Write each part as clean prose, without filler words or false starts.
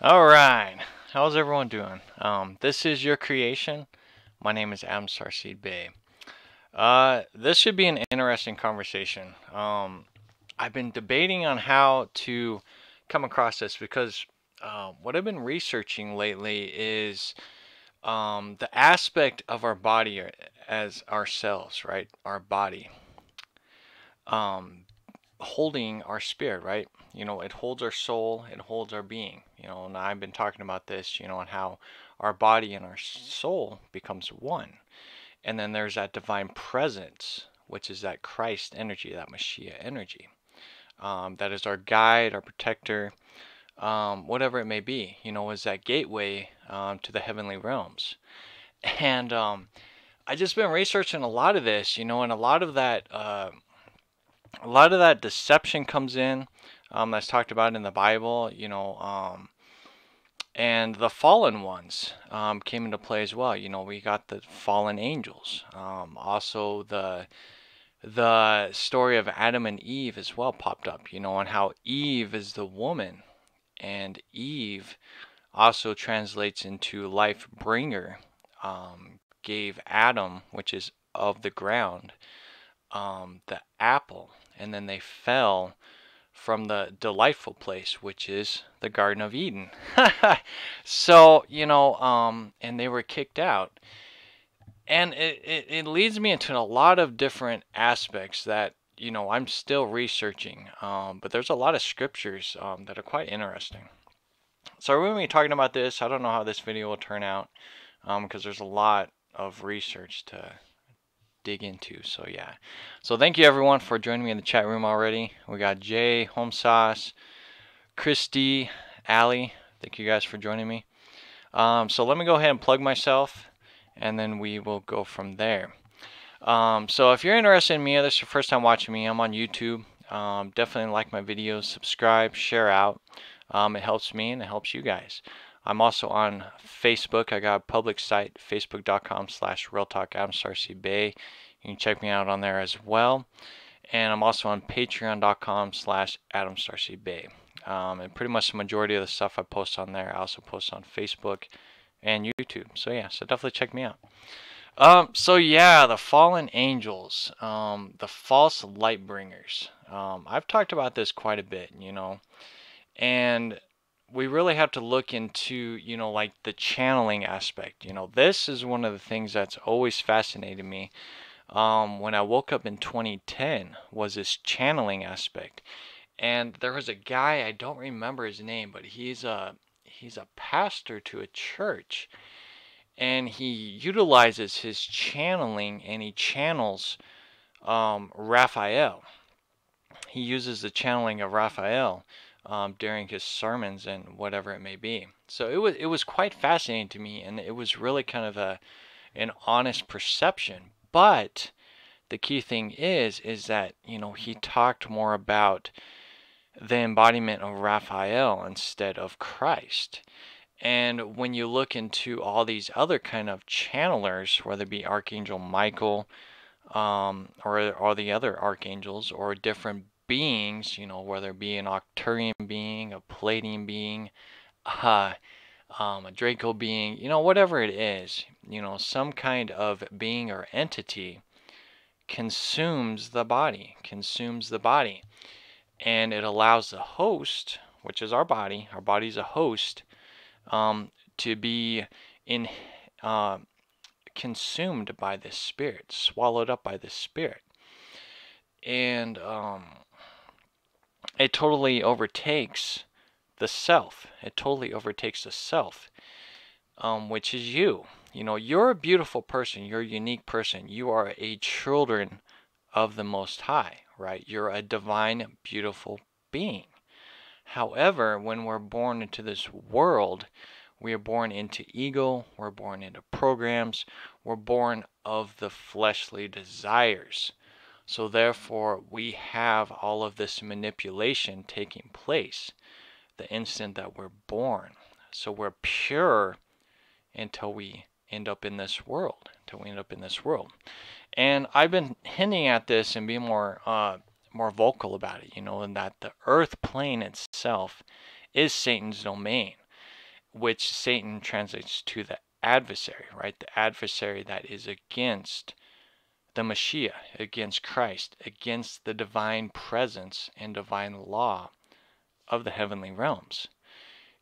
All right, how's everyone doing? This is your creation. My name is Starseed Bey. This should be an interesting conversation. I've been debating on how to come across this because what I've been researching lately is the aspect of our body as ourselves, right? Our body. Um, Holding our spirit, right? It holds our soul, it holds our being. And I've been talking about this, and how our body and our soul becomes one. And then there's that divine presence, which is that Christ energy, that Mashiach energy. That is our guide, our protector, whatever it may be, is that gateway to the heavenly realms. And I just been researching a lot of this, and a lot of that deception comes in, that's talked about in the Bible, and the fallen ones came into play as well. We got the fallen angels, also the story of Adam and Eve as well popped up, and how Eve is the woman, and Eve also translates into life bringer, gave Adam, which is of the ground, the apple, and then they fell from the delightful place, which is the Garden of Eden. So, and they were kicked out. And it leads me into a lot of different aspects that, I'm still researching. But there's a lot of scriptures that are quite interesting. So we're going to be talking about this. I don't know how this video will turn out because there's a lot of research to dig into. So yeah, so thank you everyone for joining me in the chat room already. We got Jay, Home Sauce, Christy, Allie, thank you guys for joining me. So let me go ahead and plug myself, and then we will go from there. So if you're interested in me, or this is your first time watching me, I'm on YouTube. Definitely like my videos, subscribe, share out. It helps me and it helps you guys. I'm also on Facebook. I got a public site, facebook.com/realtalk. Bey. You can check me out on there as well. And I'm also on patreon.com/Bey. And pretty much the majority of the stuff I post on there, I also post on Facebook and YouTube. So yeah, so definitely check me out. So yeah, the fallen angels, the false light bringers. I've talked about this quite a bit, and we really have to look into, like the channeling aspect. This is one of the things that's always fascinated me. When I woke up in 2010 was this channeling aspect. And there was a guy, I don't remember his name, but he's a pastor to a church. And he utilizes his channeling, and he channels Raphael. He uses the channeling of Raphael during his sermons and whatever it may be. So it was quite fascinating to me, and it was really kind of an honest perception. But the key thing is that he talked more about the embodiment of Raphael instead of Christ. And when you look into all these other kind of channelers, whether it be Archangel Michael, or all the other archangels, or different beings, whether it be an Octurian being, a Palladian being, a Draco being, whatever it is, some kind of being or entity consumes the body, and it allows the host, which is our body's a host, to be in consumed by this spirit, swallowed up by this spirit. And it totally overtakes the self. Which is you. You're a beautiful person. You're a unique person. You are a children of the Most High, right? You're a divine, beautiful being. However, when we're born into this world, we are born into ego, we're born into programs, we're born of the fleshly desires. So therefore, we have all of this manipulation taking place the instant that we're born. So we're pure until we end up in this world. And I've been hinting at this and being more vocal about it, and that the earth plane itself is Satan's domain. which Satan translates to the adversary, right? The adversary that is against the Mashiach, against Christ, against the divine presence and divine law of the heavenly realms,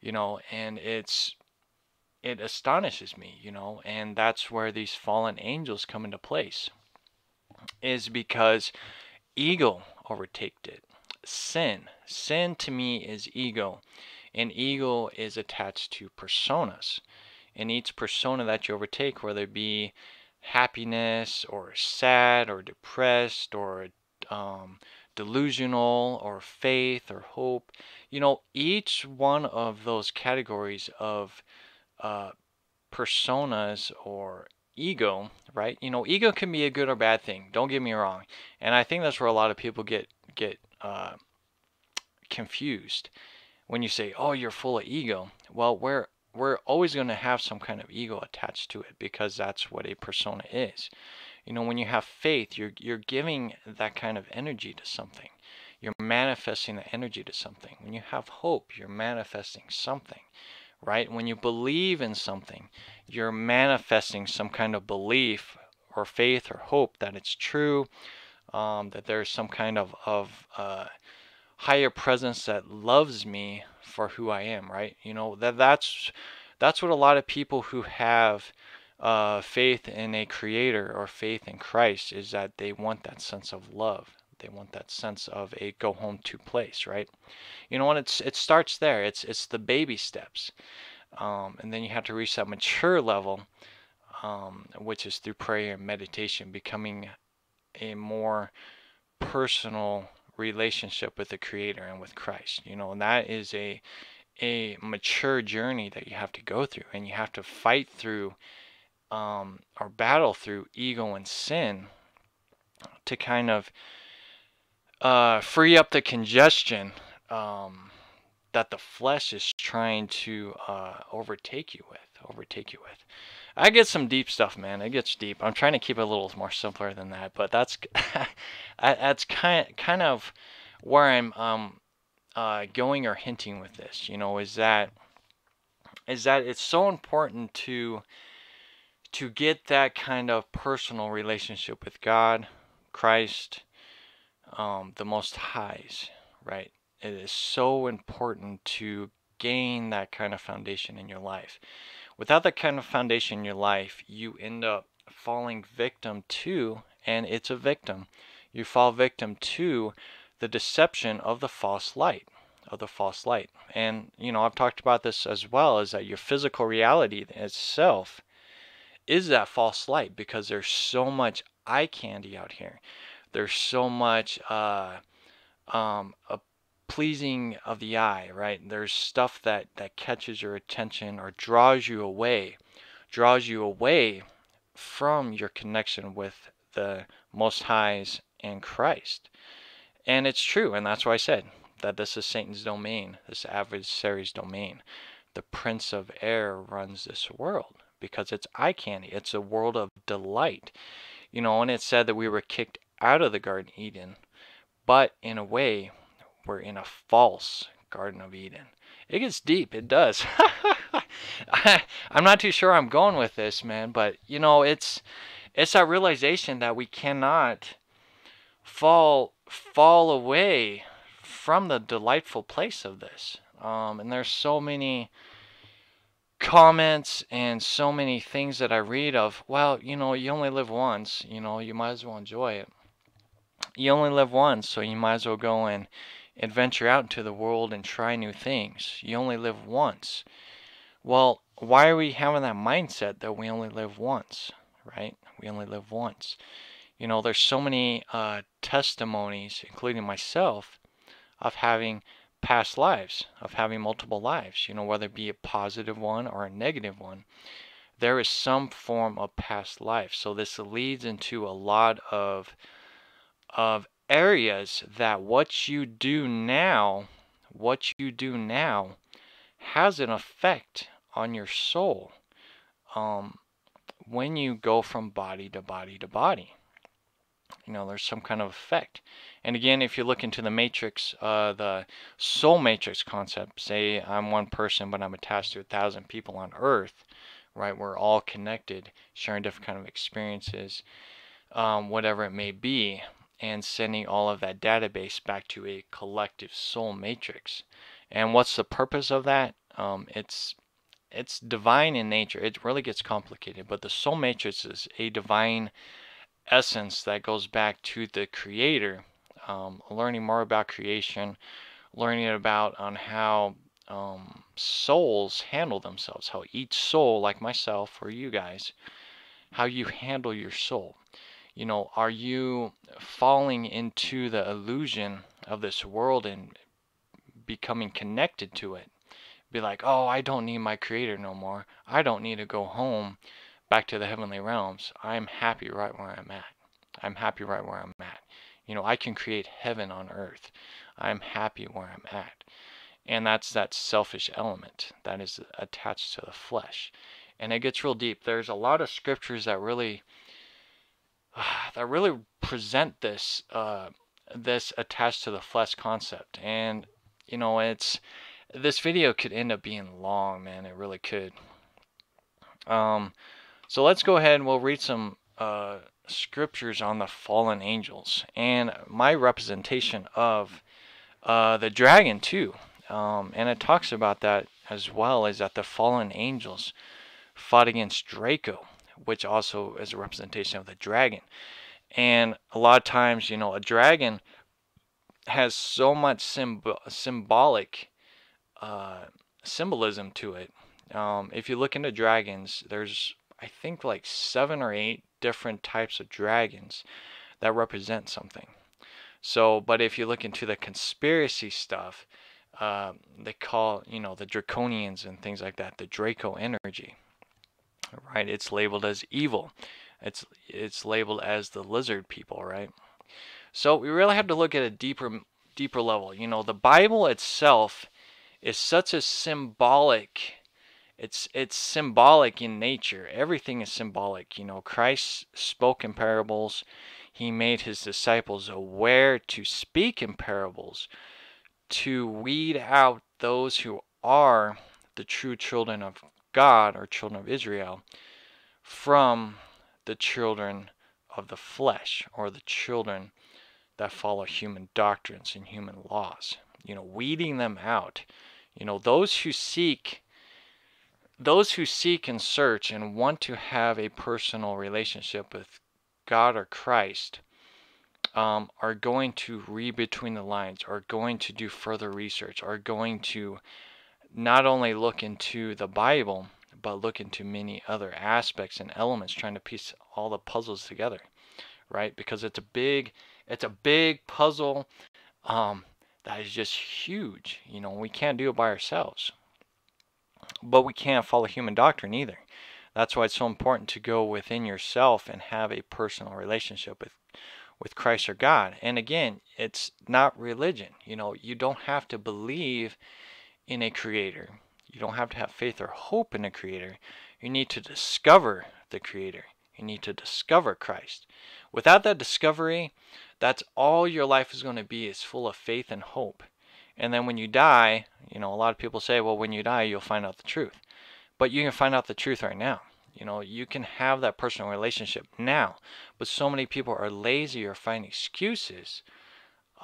and it astonishes me, and that's where these fallen angels come into place, is because ego overtaked it. Sin to me is ego, and ego is attached to personas. And each persona that you overtake, whether it be happiness or sad or depressed or delusional or faith or hope, each one of those categories of personas or ego, right? Ego can be a good or bad thing. Don't get me wrong, and I think that's where a lot of people get confused when you say, "Oh, you're full of ego." Well, we're always going to have some kind of ego attached to it because that's what a persona is. When you have faith, you're giving that kind of energy to something. You're manifesting the energy to something. When you have hope, you're manifesting something, right? When you believe in something, you're manifesting some kind of belief or faith or hope that it's true, that there's some kind of higher presence that loves me for who I am, right? That's what a lot of people who have faith in a creator or faith in Christ is, that they want that sense of love. They want that sense of a go home to place, right? And it starts there. It's the baby steps, and then you have to reach that mature level, which is through prayer and meditation, becoming a more personal relationship with the Creator and with Christ. And that is a mature journey that you have to go through, and you have to fight through or battle through ego and sin to kind of free up the congestion that the flesh is trying to overtake you with. I get some deep stuff, man. It gets deep. I'm trying to keep it a little more simpler than that, but that's that's kind of where I'm going or hinting with this. Is that it's so important to get that kind of personal relationship with God, Christ, the Most Highs, right? It is so important to gain that kind of foundation in your life. Without that kind of foundation in your life, you end up falling victim to, and it's a victim, you fall victim to the deception of the false light, And, I've talked about this as well, is that your physical reality itself is that false light, because there's so much eye candy out here. There's so much pleasing of the eye, right? There's stuff that catches your attention or draws you away from your connection with the Most Highs and Christ. And it's true, and that's why I said that this is Satan's domain, this adversary's domain. The prince of air runs this world because it's eye candy. It's a world of delight. And it said that we were kicked out of the Garden of Eden, but in a way, we're in a false Garden of Eden. It gets deep. It does. I'm not too sure I'm going with this, man, but it's that realization that we cannot fall away from the delightful place of this. And there's so many comments and so many things that I read of, well, you only live once, you might as well enjoy it. You only live once, so you might as well go and venture out into the world and try new things. You only live once. Well, why are we having that mindset that we only live once, right? We only live once. There's so many testimonies, including myself, of having past lives, of having multiple lives, whether it be a positive one or a negative one. There is some form of past life. So this leads into a lot of areas that what you do now has an effect on your soul when you go from body to body to body. There's some kind of effect. And again, if you look into the matrix, the soul matrix concept, say I'm one person, but I'm attached to 1,000 people on Earth, right? We're all connected, sharing different kind of experiences, whatever it may be, and sending all of that database back to a collective soul matrix. And what's the purpose of that? It's divine in nature. It really gets complicated, but the soul matrix is a divine essence that goes back to the creator, learning more about creation, learning about on how souls handle themselves, how each soul, like myself or you guys, how you handle your soul. Are you falling into the illusion of this world and becoming connected to it? Be like, oh, I don't need my creator no more. I don't need to go home back to the heavenly realms. I'm happy right where I'm at. I'm happy right where I'm at. I can create heaven on earth. I'm happy where I'm at. And that's that selfish element that is attached to the flesh. And it gets real deep. There's a lot of scriptures that really present this attached to the flesh concept. And it's this video could end up being long, man. It really could. So let's go ahead and we'll read some scriptures on the fallen angels and my representation of the dragon too. And it talks about that as well, is that the fallen angels fought against Draco, which also is a representation of the dragon. And a lot of times, a dragon has so much symbolic symbolism to it. If you look into dragons, there's I think like 7 or 8 different types of dragons that represent something. So, but if you look into the conspiracy stuff, they call, the draconians and things like that, the Draco energy, right? It's labeled as evil. It's labeled as the lizard people, right? So we really have to look at a deeper level. The Bible itself is such a symbolic. It's symbolic in nature. Everything is symbolic. Christ spoke in parables. He made his disciples aware to speak in parables, to weed out those who are the true children of God or children of Israel from the children of the flesh, or the children that follow human doctrines and human laws. Weeding them out. Those who seek and search and want to have a personal relationship with God or Christ are going to read between the lines, are going to do further research, are going to not only look into the Bible, but look into many other aspects and elements, trying to piece all the puzzles together, right? Because it's a big puzzle that is just huge. We can't do it by ourselves. But we can't follow human doctrine either. That's why it's so important to go within yourself and have a personal relationship with Christ or God. And again, it's not religion. You don't have to believe in a creator. You don't have to have faith or hope in a creator. You need to discover the creator. You need to discover Christ. Without that discovery, that's all your life is going to be, is full of faith and hope. And then when you die, a lot of people say, well, when you die, you'll find out the truth. But you can find out the truth right now. You can have that personal relationship now. But so many people are lazy or find excuses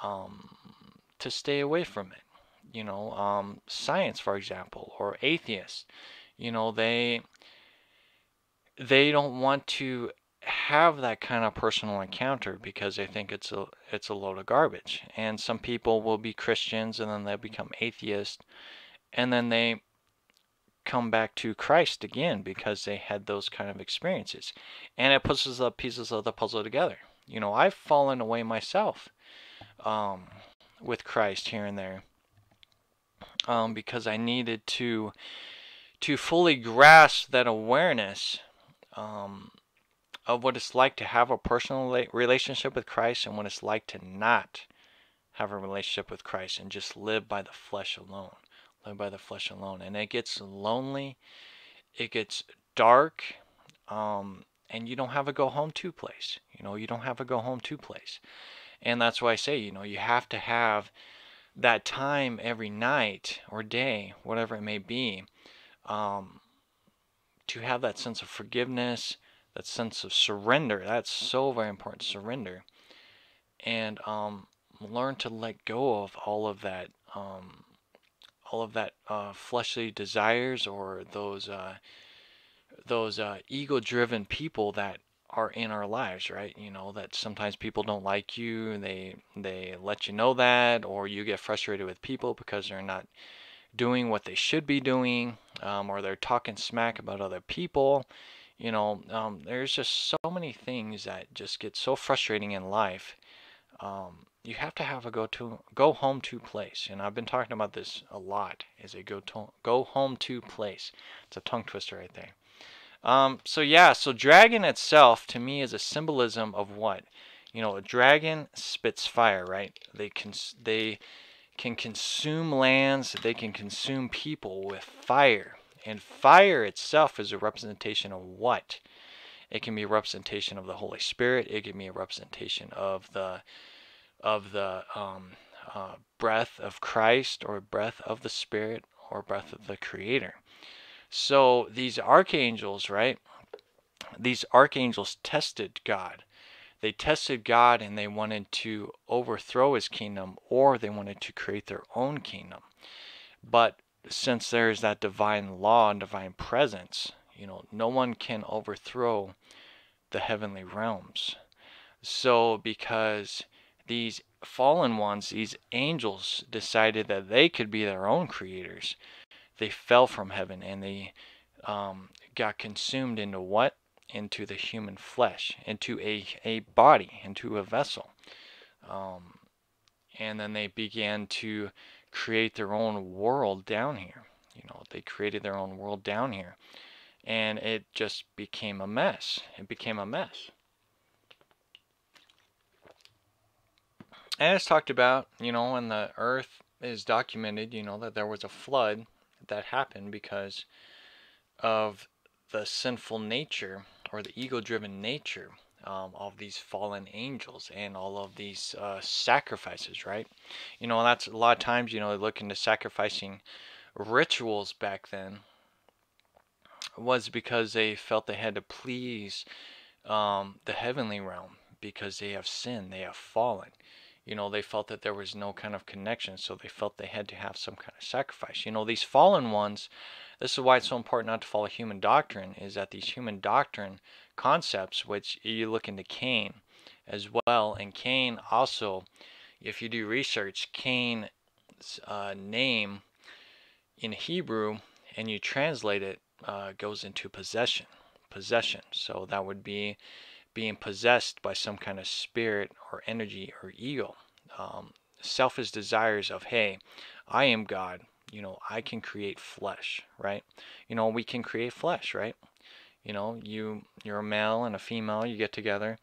to stay away from it. Science, for example, or atheists, they don't want to have that kind of personal encounter because they think it's a load of garbage. And some people will be Christians and then they become atheists, and then they come back to Christ again because they had those kind of experiences. And it puts the pieces of the puzzle together. I've fallen away myself with Christ here and there because I needed to fully grasp that awareness of what it's like to have a personal relationship with Christ and what it's like to not have a relationship with Christ and just live by the flesh alone. Live by the flesh alone. And it gets lonely. It gets dark. And you don't have a go home to place. You don't have a go home to place. And that's why I say, you have to have that time every night or day, whatever it may be, to have that sense of forgiveness, that sense of surrender. That's so very important, surrender. And learn to let go of all of that fleshly desires, or those ego-driven people that are in our lives, right? That sometimes people don't like you, and they let you know that, or you get frustrated with people because they're not doing what they should be doing, or they're talking smack about other people. There's just so many things that just get so frustrating in life. You have to have a go home to place, and I've been talking about this a lot. Is a go home to place. It's a tongue twister right there. So yeah, so dragon itself to me is a symbolism of what? A dragon spits fire, right? They can consume lands, they can consume people with fire. And fire itself is a representation of what? It can be a representation of the Holy Spirit. It can be a representation of the breath of Christ, or breath of the Spirit, or breath of the Creator. So these archangels, right? These archangels tested God. They tested God, and they wanted to overthrow his kingdom, or they wanted to create their own kingdom. But since there is that divine law and divine presence, no one can overthrow the heavenly realms. So because these fallen ones, these angels, decided that they could be their own creators, they fell from heaven, and they got consumed into what? Into the human flesh, into a body, into a vessel. And then they began to create their own world down here. They created their own world down here. And it just became a mess. It became a mess. And it's talked about, when the earth is documented, that there was a flood that happened because of the sinful nature, or the ego-driven nature, of these fallen angels, and all of these sacrifices, right? That's a lot of times, they look into sacrificing rituals back then, was because they felt they had to please the heavenly realm, because they have sinned, they have fallen. They felt that there was no kind of connection, so they felt they had to have some kind of sacrifice. These fallen ones, this is why it's so important not to follow human doctrine, is that these human doctrine concepts, which you look into Cain as well, and Cain also, if you do research, Cain's name in Hebrew, and you translate it, goes into possession. So that would be being possessed by some kind of spirit or energy or ego. Selfish desires of, hey, I am God. I can create flesh, right? We can create flesh, right? You're a male and a female, you get together,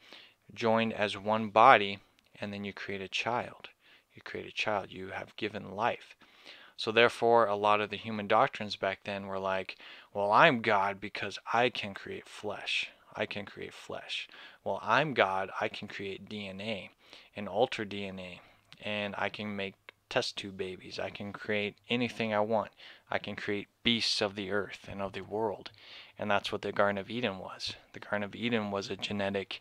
joined as one body, and then you create a child. You have given life. So therefore, a lot of the human doctrines back then were like, well, I'm God because I can create flesh. Well, I'm God, I can create DNA and alter DNA, and I can make test tube babies. I can create anything I want. I can create beasts of the earth and of the world. And that's what the Garden of Eden was. The Garden of Eden was a genetic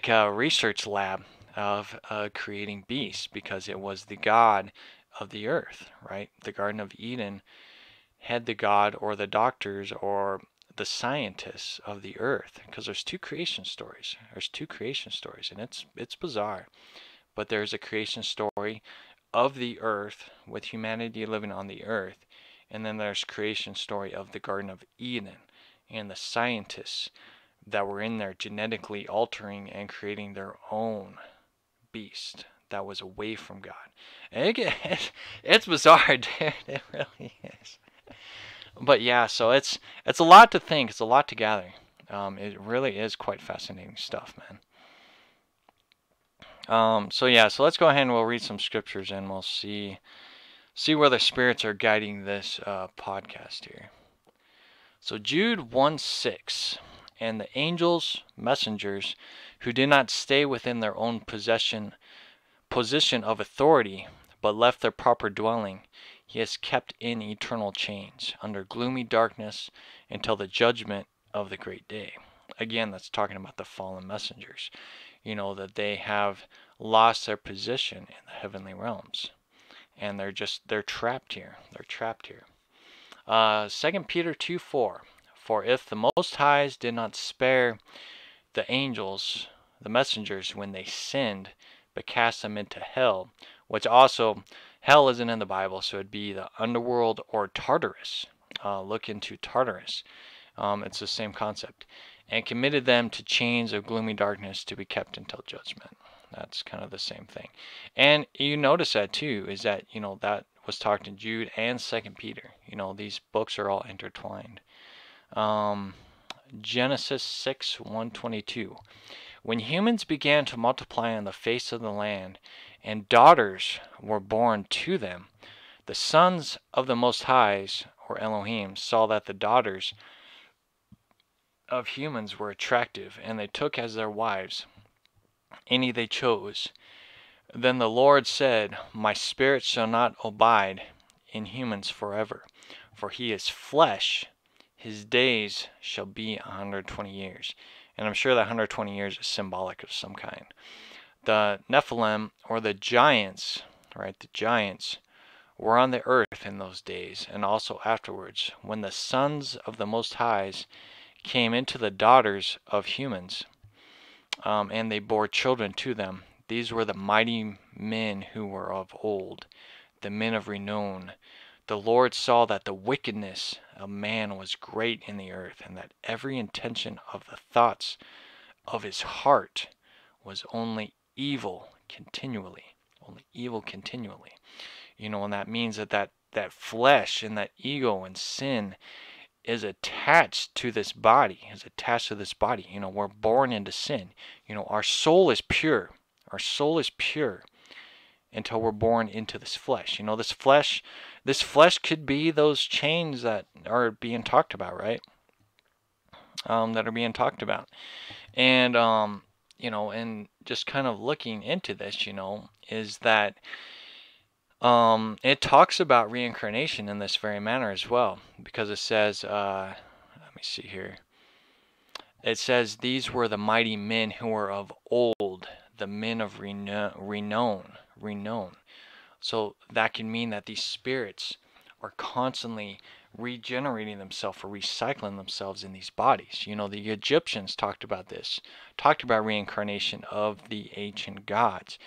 research lab of creating beasts, because it was the God of the earth, right? The Garden of Eden had the God, or the doctors, or the scientists of the earth, because there's two creation stories, and it's bizarre, but there's a creation story of the earth with humanity living on the earth, and then there's creation story of the Garden of Eden and the scientists that were in there genetically altering and creating their own beast that was away from God. And it's bizarre, dude. It really is. But yeah, so it's a lot to think. It's a lot to gather. It really is quite fascinating stuff, man. So yeah, so let's go ahead and we'll read some scriptures, and we'll see where the spirits are guiding this podcast here. So Jude 1:6. And the angels, messengers, who did not stay within their own position of authority, but left their proper dwelling, he has kept in eternal chains, under gloomy darkness, until the judgment of the great day. Again, that's talking about the fallen messengers. That they have lost their position in the heavenly realms. And they're trapped here. They're trapped here. 2 Peter 2:4. For if the Most Highs did not spare the angels, the messengers, when they sinned, but cast them into hell, which also, hell isn't in the Bible, so it'd be the underworld or Tartarus. Look into Tartarus. It's the same concept. And committed them to chains of gloomy darkness to be kept until judgment. That's kind of the same thing. And you notice that too, is that, that was talked in Jude and 2 Peter. These books are all intertwined. Genesis 6:1-22. When humans began to multiply on the face of the land, and daughters were born to them, the sons of the Most Highs, or Elohim, saw that the daughters of humans were attractive, and they took as their wives any they chose. Then the Lord said, My spirit shall not abide in humans forever, for he is flesh. His days shall be 120 years. And I'm sure that 120 years is symbolic of some kind. The Nephilim, or the giants, right? The giants were on the earth in those days, and also afterwards, when the sons of the Most Highs came into the daughters of humans, and they bore children to them. These were the mighty men who were of old, the men of renown. The Lord saw that the wickedness of man was great in the earth, and that every intention of the thoughts of his heart was only evil continually. Only evil continually. And that means that flesh and that ego and sin is attached to this body, We're born into sin. Our soul is pure. Our soul is pure until we're born into this flesh. This flesh could be those chains that are being talked about, right? That are being talked about. And, and just kind of looking into this, is that it talks about reincarnation in this very manner as well, because it says, let me see here. It says, these were the mighty men who were of old, the men of renown. So that can mean that these spirits are constantly regenerating themselves or recycling themselves in these bodies. The Egyptians talked about this, talked about reincarnation of the ancient gods.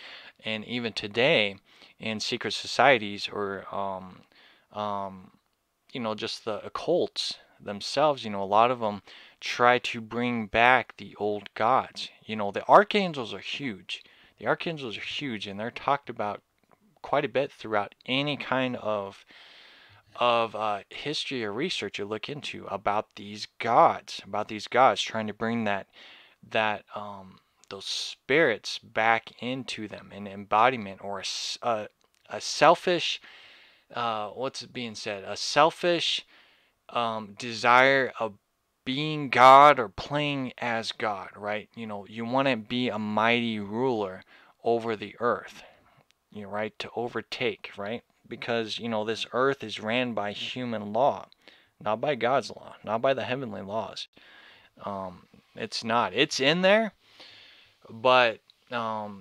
And even today, in secret societies or, just the occults themselves, a lot of them try to bring back the old gods. The archangels are huge. The archangels are huge, and they're talked about quite a bit throughout any kind of history or research you look into about these gods, trying to bring those spirits back into them, an embodiment or a selfish, what's being said, a selfish desire of being God or playing as God, right? You want to be a mighty ruler over the earth, right? To overtake, right? Because, this earth is ran by human law, not by God's law, not by the heavenly laws. It's not. It's in there, but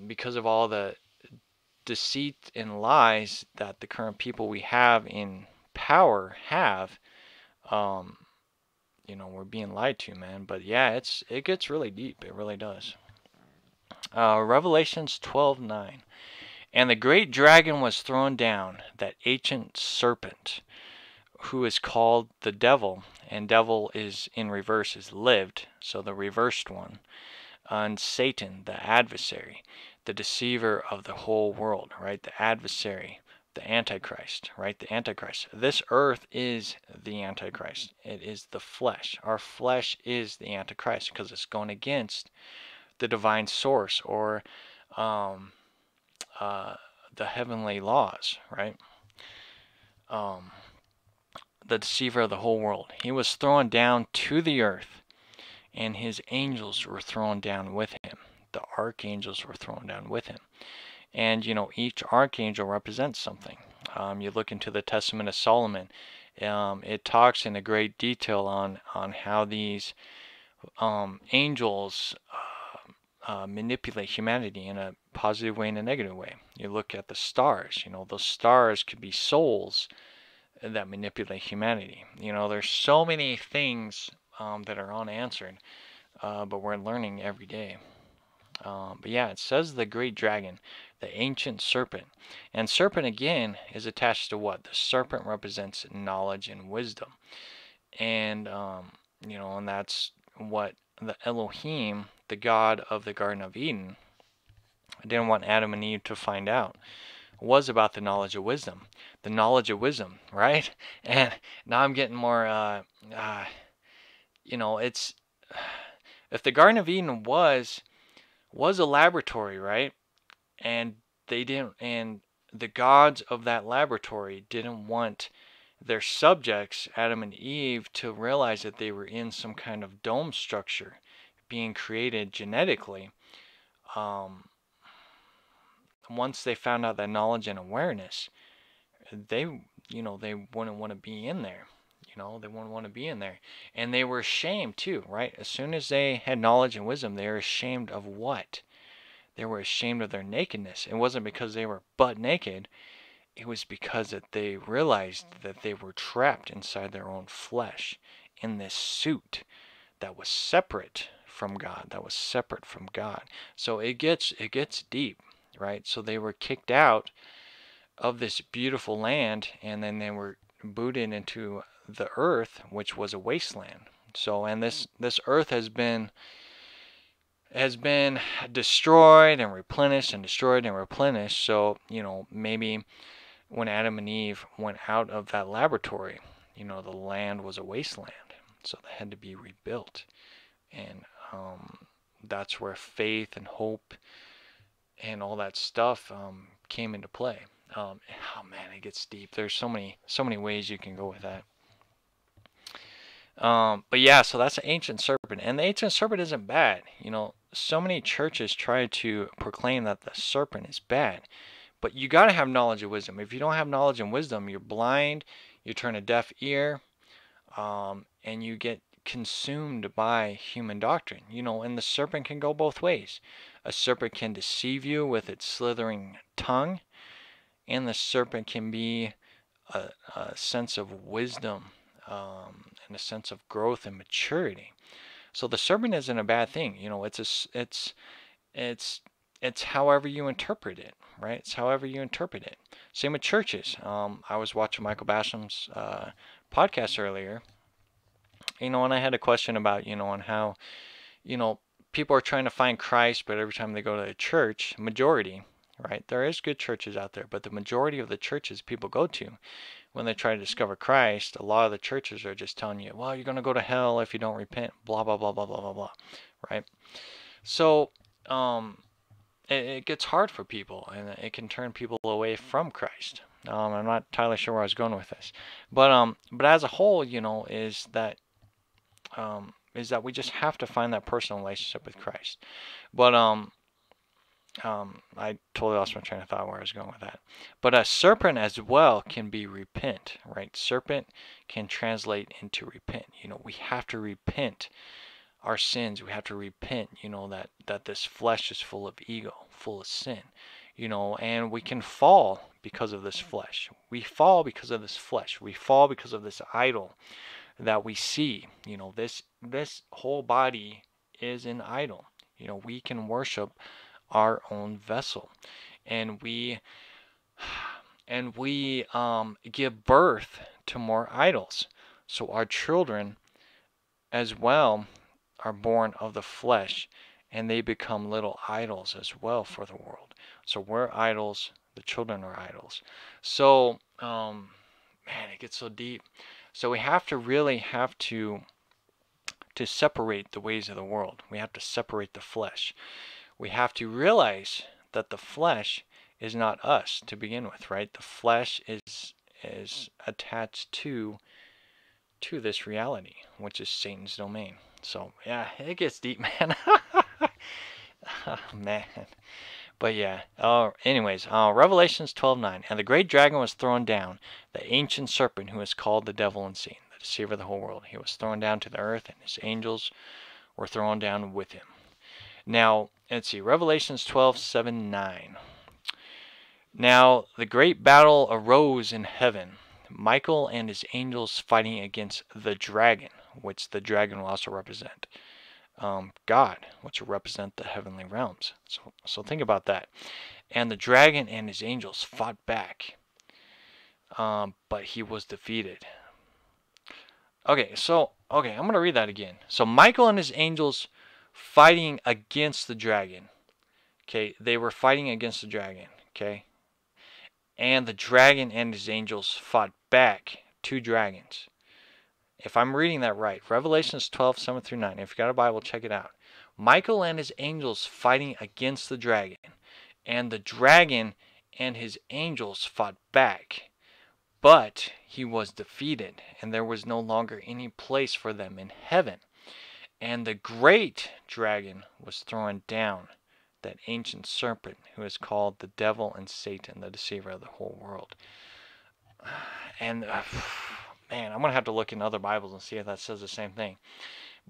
because of all the deceit and lies that the current people we have in power have, we're being lied to, man. But yeah, it gets really deep. It really does. Revelations 12:9. And the great dragon was thrown down, that ancient serpent, who is called the devil, and devil is in reverse, is lived, so the reversed one, and Satan, the adversary, the deceiver of the whole world, right? The adversary, the Antichrist, right? The Antichrist. This earth is the Antichrist. It is the flesh. Our flesh is the Antichrist because it's going against the divine source or the heavenly laws, right? The deceiver of the whole world. He was thrown down to the earth, and his angels were thrown down with him. The archangels were thrown down with him. And, each archangel represents something. You look into the Testament of Solomon, it talks in a great detail on how these angels manipulate humanity in a positive way and a negative way. You look at the stars, those stars could be souls that manipulate humanity. There's so many things that are unanswered, but we're learning every day. But yeah, it says the great dragon, the ancient serpent. And serpent again is attached to what? The serpent represents knowledge and wisdom. And, and that's what the Elohim, the God of the Garden of Eden, didn't want Adam and Eve to find out, was about the knowledge of wisdom. The knowledge of wisdom, right? And now I'm getting more, it's, if the Garden of Eden was a laboratory, right? And the gods of that laboratory didn't want their subjects, Adam and Eve, to realize that they were in some kind of dome structure being created genetically. Once they found out that knowledge and awareness, they wouldn't want to be in there. They wouldn't want to be in there. And they were ashamed too, right? As soon as they had knowledge and wisdom, they were ashamed of what? They were ashamed of their nakedness. It wasn't because they were butt naked. It was because that they realized that they were trapped inside their own flesh in this suit that was separate from God, So it gets deep, right? So they were kicked out of this beautiful land, and then they were booted into the earth, which was a wasteland. So, and this earth has been destroyed and replenished and destroyed and replenished. So, maybe when Adam and Eve went out of that laboratory, the land was a wasteland. So they had to be rebuilt. And that's where faith and hope and all that stuff came into play. Oh man, it gets deep. There's so many ways you can go with that. But yeah, so that's the ancient serpent, and the ancient serpent isn't bad. So many churches try to proclaim that the serpent is bad, but you got to have knowledge and wisdom. If you don't have knowledge and wisdom, you're blind, you turn a deaf ear, and you get consumed by human doctrine. And the serpent can go both ways. A serpent can deceive you with its slithering tongue, and the serpent can be a sense of wisdom and a sense of growth and maturity. So the serpent isn't a bad thing. It's however you interpret it, right? It's however you interpret it. Same with churches. I was watching Michael Basham's podcast earlier, and I had a question about, on how, people are trying to find Christ, but every time they go to a church, majority, right? There is good churches out there, but the majority of the churches people go to, when they try to discover Christ, a lot of the churches are just telling you, well, you're going to go to hell if you don't repent, blah, blah, blah, blah, blah, blah, blah, right? So, it gets hard for people, and it can turn people away from Christ. I'm not entirely sure where I was going with this, but as a whole, is that we just have to find that personal relationship with Christ. But I totally lost my train of thought where I was going with that. But a serpent as well can be repent, right? Serpent can translate into repent. We have to repent our sins. We have to repent, that this flesh is full of ego, full of sin, and we can fall because of this flesh. We fall because of this flesh. We fall because of this idol that we see. This whole body is an idol. We can worship our own vessel, and we give birth to more idols. So our children as well are born of the flesh, and they become little idols as well for the world. So we're idols, the children are idols. So man, it gets so deep. So we have to separate the ways of the world. We have to separate the flesh. We have to realize that the flesh is not us to begin with, right? The flesh is attached to this reality, which is Satan's domain. So yeah, it gets deep, man. Oh, man. But yeah. Anyways, Revelations 12:9. And the great dragon was thrown down, the ancient serpent who is called the devil and Satan, the deceiver of the whole world. He was thrown down to the earth, and his angels were thrown down with him. Now, let's see. Revelations 12:7, 9. Now the great battle arose in heaven, Michael and his angels fighting against the dragon, which the dragon will also represent God, which will represent the heavenly realms. So think about that. And the dragon and his angels fought back, but he was defeated. Okay, I'm going to read that again. So Michael and his angels fighting against the dragon. Okay, they were fighting against the dragon. Okay. And the dragon and his angels fought back, two dragons. If I'm reading that right, Revelations 12:7 through 9. If you got a Bible, check it out. Michael and his angels fighting against the dragon, and the dragon and his angels fought back, but he was defeated, and there was no longer any place for them in heaven. And the great dragon was thrown down, that ancient serpent who is called the devil and Satan, the deceiver of the whole world. And man, I'm going to have to look in other Bibles and see if that says the same thing.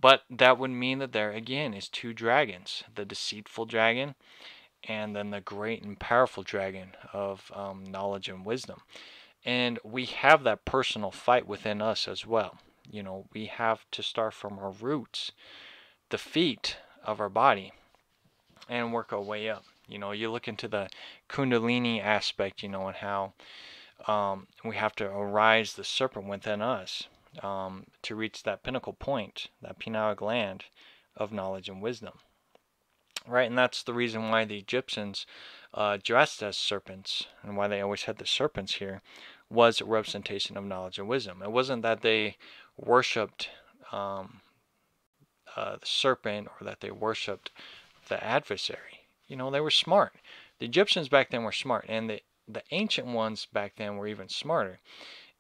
But that would mean that there again is two dragons, the deceitful dragon and then the great and powerful dragon of knowledge and wisdom. And we have that personal fight within us as well. You know, we have to start from our roots, the feet of our body, and work our way up. You know, you look into the Kundalini aspect, you know, and how we have to arise the serpent within us to reach that pinnacle point, that pineal gland of knowledge and wisdom. Right, and that's the reason why the Egyptians dressed as serpents, and why they always had the serpents here, was a representation of knowledge and wisdom. It wasn't that they worshipped the serpent or that they worshipped the adversary. You know, they were smart. The Egyptians back then were smart, and the ancient ones back then were even smarter.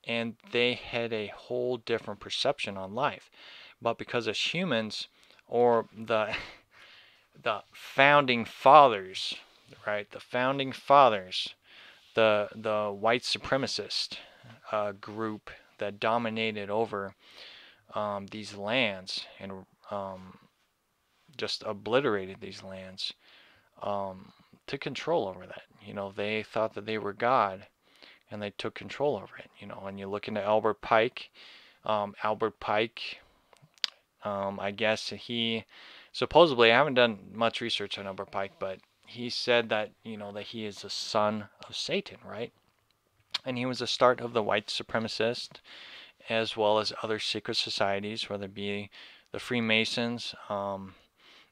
And they had a whole different perception on life. But because as humans, or the founding fathers, right? The founding fathers, the white supremacist group that dominated over these lands and just obliterated these lands, took control over that. You know, they thought that they were God, and they took control over it. You know, and you look into Albert Pike. I guess he supposedly, I haven't done much research on Albert Pike, but he said that, you know, that he is the son of Satan, right? And he was the start of the white supremacist, as well as other secret societies, whether it be the Freemasons,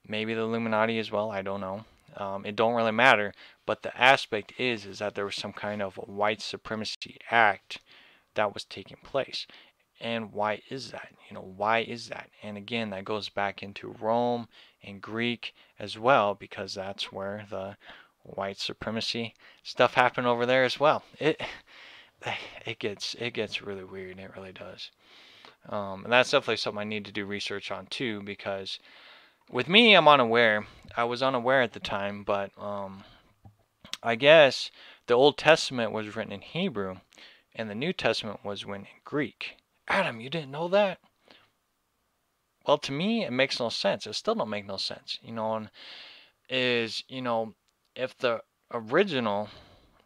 maybe the Illuminati as well. I don't know. It don't really matter. But the aspect is that there was some kind of a white supremacy act that was taking place. And why is that? You know, why is that? And again, that goes back into Rome and Greek as well, because that's where the white supremacy stuff happened over there as well. It gets really weird. It really does. And that's definitely something I need to do research on too, because with me, I'm unaware. I was unaware at the time, but I guess the Old Testament was written in Hebrew, and the New Testament was written in Greek. Adam, you didn't know that? Well, to me, it makes no sense. It still don't make no sense. You know, and you know, if the original,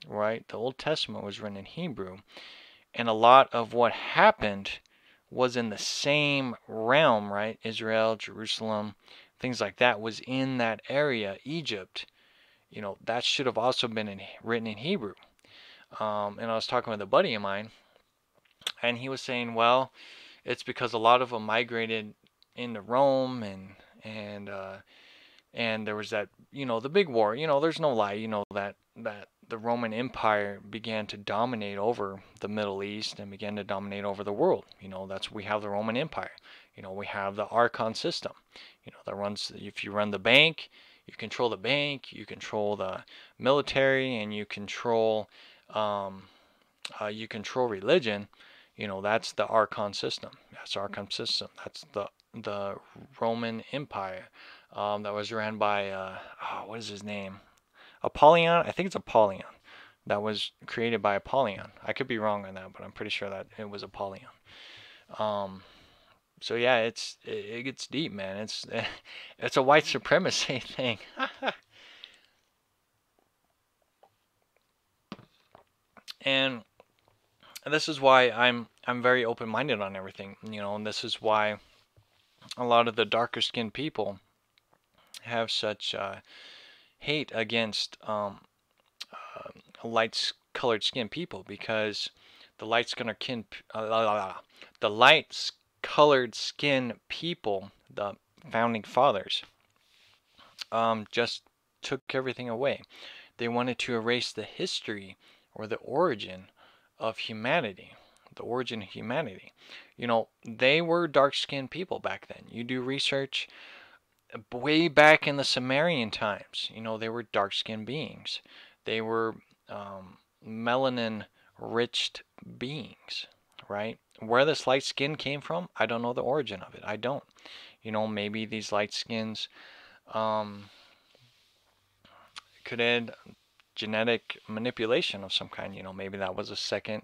right, the Old Testament was written in Hebrew, and a lot of what happened was in the same realm, right? Israel, Jerusalem, things like that was in that area, Egypt. You know, that should have also been written in Hebrew. And I was talking with a buddy of mine, and he was saying, well, it's because a lot of them migrated into Rome, and there was that, you know, the big war. You know, there's no lie, you know, that the Roman Empire began to dominate over the Middle East and began to dominate over the world. You know, we have the Roman Empire. You know, we have the archon system. You know, that runs, if you run the bank, you control the bank, you control the military, and you control religion. You know, that's the archon system. That's the archon system. That's the Roman Empire that was ran by what is his name? Apollyon? I think it's Apollyon. That was created by Apollyon. I could be wrong on that, but I'm pretty sure that it was Apollyon. Um, so yeah, it gets deep, man. It's a white supremacy thing. And this is why I'm very open-minded on everything, and this is why a lot of the darker skinned people have such hate against light colored skinned people, because the the light colored skin people, the founding fathers, just took everything away. They wanted to erase the history or the origin of humanity. The origin of humanity. They were dark-skinned people back then. You do research way back in the Sumerian times. They were dark-skinned beings. They were melanin-rich beings, right? Where this light skin came from, I don't know the origin of it. I don't. Maybe these light skins could add genetic manipulation of some kind. Maybe that was a second,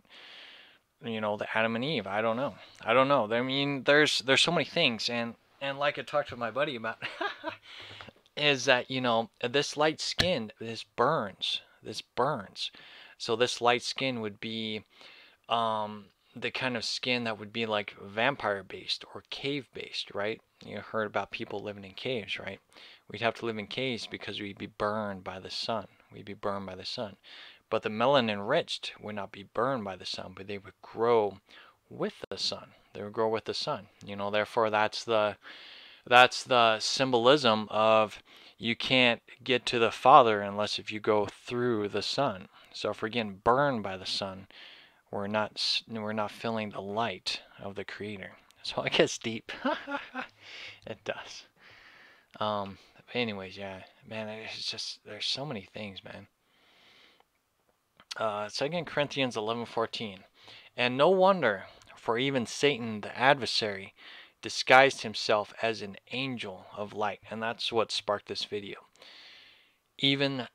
the Adam and Eve. I don't know. I mean, there's so many things, and like I talked to my buddy about, is that this light skin, this burns. So this light skin would be the kind of skin that would be like vampire based or cave based, right? You heard about people living in caves, right? We'd have to live in caves because we'd be burned by the sun. But the melanin enriched would not be burned by the sun, but they would grow with the sun. Therefore that's the symbolism of you can't get to the Father unless if you go through the sun. So if we're getting burned by the sun, we're not feeling the light of the Creator. So it gets deep. It does. Anyways, yeah, man, it's just, there's so many things, man. 2 Corinthians 11:14. And no wonder, for even Satan, the adversary, disguised himself as an angel of light. And that's what sparked this video. Even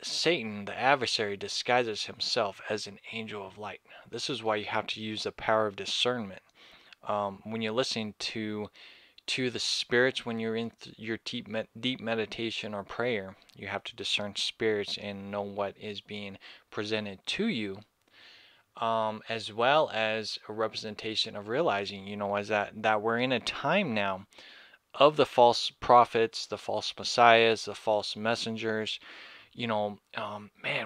Satan, the adversary, disguises himself as an angel of light. This is why you have to use the power of discernment. When you're listening to the spirits, when you're in your deep meditation or prayer, you have to discern spirits and know what is being presented to you, as well as a representation of realizing, as that we're in a time now of the false prophets, the false messiahs, the false messengers. Man,